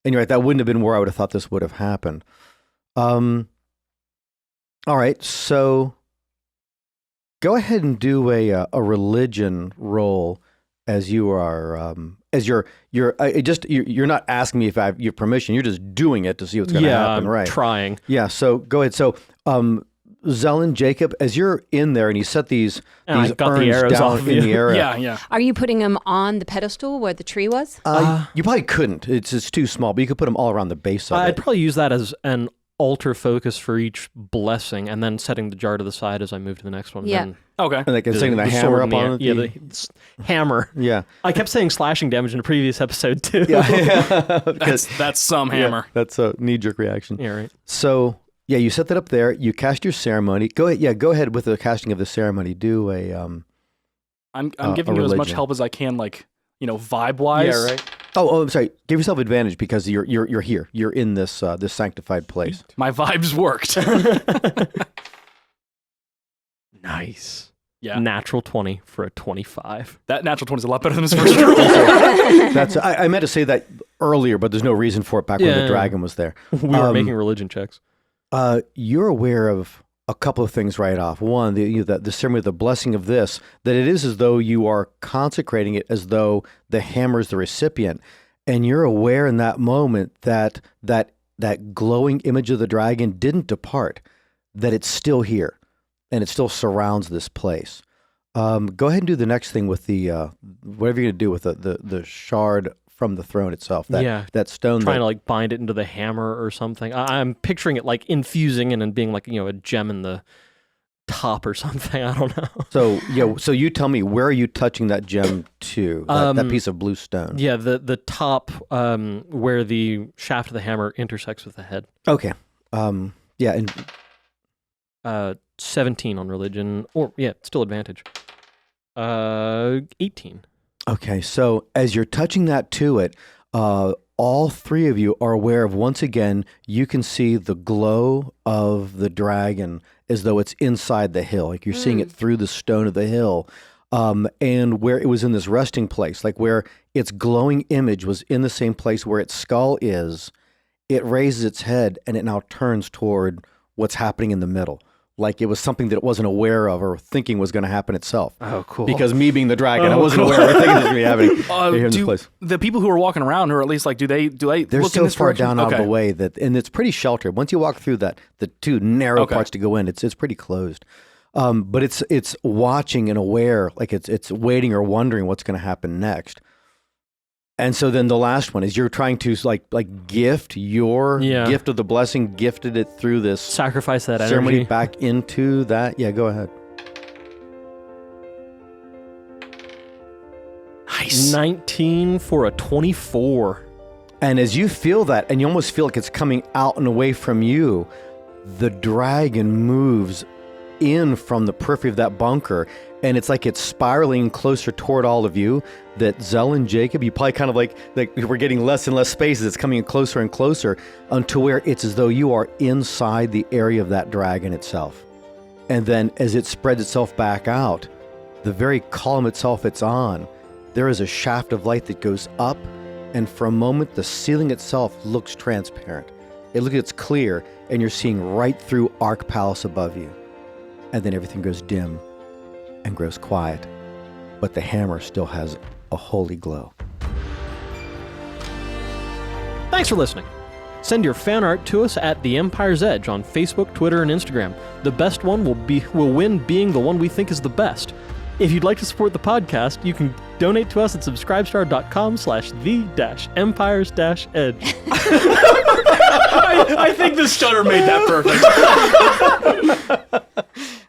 And you're right, that wouldn't have been where I would have thought this would have happened. All right, so go ahead and do a religion roll as you are as you're not asking me if I have your permission. You're just doing it to see what's going to happen, right? Trying. Yeah. So go ahead. So Zelen, Jacob, as you're in there and you set these And I got the urns arrows down off in you. the area, Yeah. Are you putting them on the pedestal where the tree was? you probably couldn't. It's too small, but you could put them all around the base of I'd it. probably use that as an altar focus for each blessing, and then setting the jar to the side as I move to the next one. Yeah. Then Okay. And like setting the sword hammer in up the air. on it. Yeah, the hammer. Yeah. I kept saying slashing damage in a previous episode too. Yeah. That's some hammer. That's a knee-jerk reaction. Yeah, right. So, yeah, you set that up there. You cast your ceremony. Go ahead. Yeah, go ahead with the casting of the ceremony. Do a I'm giving you as much religion. help as I can, like, vibe wise. Yeah, right. Oh, I'm sorry. Give yourself advantage because you're here. You're in this this sanctified place. My vibes worked. Nice. Yeah. Natural 20 for a 25. That natural 20 is a lot better than his first roll. That's I meant to say that earlier, but there's no reason for it back when the Yeah. dragon was there. We were making religion checks. You're aware of a couple of things right off. One, the ceremony, the blessing of this, that it is as though you are consecrating it as though the hammer is the recipient. And you're aware in that moment that glowing image of the dragon didn't depart, that it's still here and it still surrounds this place. Go ahead and do the next thing with the whatever you're going to do with the shard from the throne itself. That stone. Trying to like bind it into the hammer or something. I'm picturing it like infusing and being like, a gem in the top or something. I don't know. So so you tell me, where are you touching that gem to? That piece of blue stone. Yeah, the top where the shaft of the hammer intersects with the head. Okay. Yeah, and 17 on religion, or still advantage. 18. okay. So as you're touching that to it, all three of you are aware of, once again, you can see the glow of the dragon as though it's inside the hill. Like you're seeing it through the stone of the hill. And where it was in this resting place, like where its glowing image was in the same place where its skull is, it raises its head and it now turns toward what's happening in the middle. Like it was something that it wasn't aware of or thinking was going to happen itself. Oh, cool. Because me being the dragon, I wasn't aware or thinking this was going to be happening here in this place. The people who are walking around, or at least like, do they They're look so in this far direction? down out of the way and it's pretty sheltered. Once you walk through the two narrow parts to go in, it's pretty closed. But it's watching and aware, like it's waiting or wondering what's going to happen next. And so then the last one is you're trying to like gift your gift of the blessing, gifted it through this Sacrifice that ceremony energy. back into that. Yeah, go ahead. Nice. 19 for a 24. And as you feel that, and you almost feel like it's coming out and away from you, the dragon moves in from the periphery of that bunker, and it's like it's spiraling closer toward all of you. That Zelen, Jacob, you probably kind of like we're getting less and less space as it's coming in closer and closer until where it's as though you are inside the area of that dragon itself. And then as it spreads itself back out, the very column itself it's on, there is a shaft of light that goes up, and for a moment the ceiling itself looks transparent. It's clear, and you're seeing right through Ark Palace above you. And then everything goes dim and grows quiet, but the hammer still has a holy glow. Thanks for listening. Send your fan art to us at The Empire's Edge on Facebook, Twitter, and Instagram. The best one will win being the one we think is the best. If you'd like to support the podcast, you can donate to us at subscribestar.com/the-empires-edge. I think the stutter made that perfect.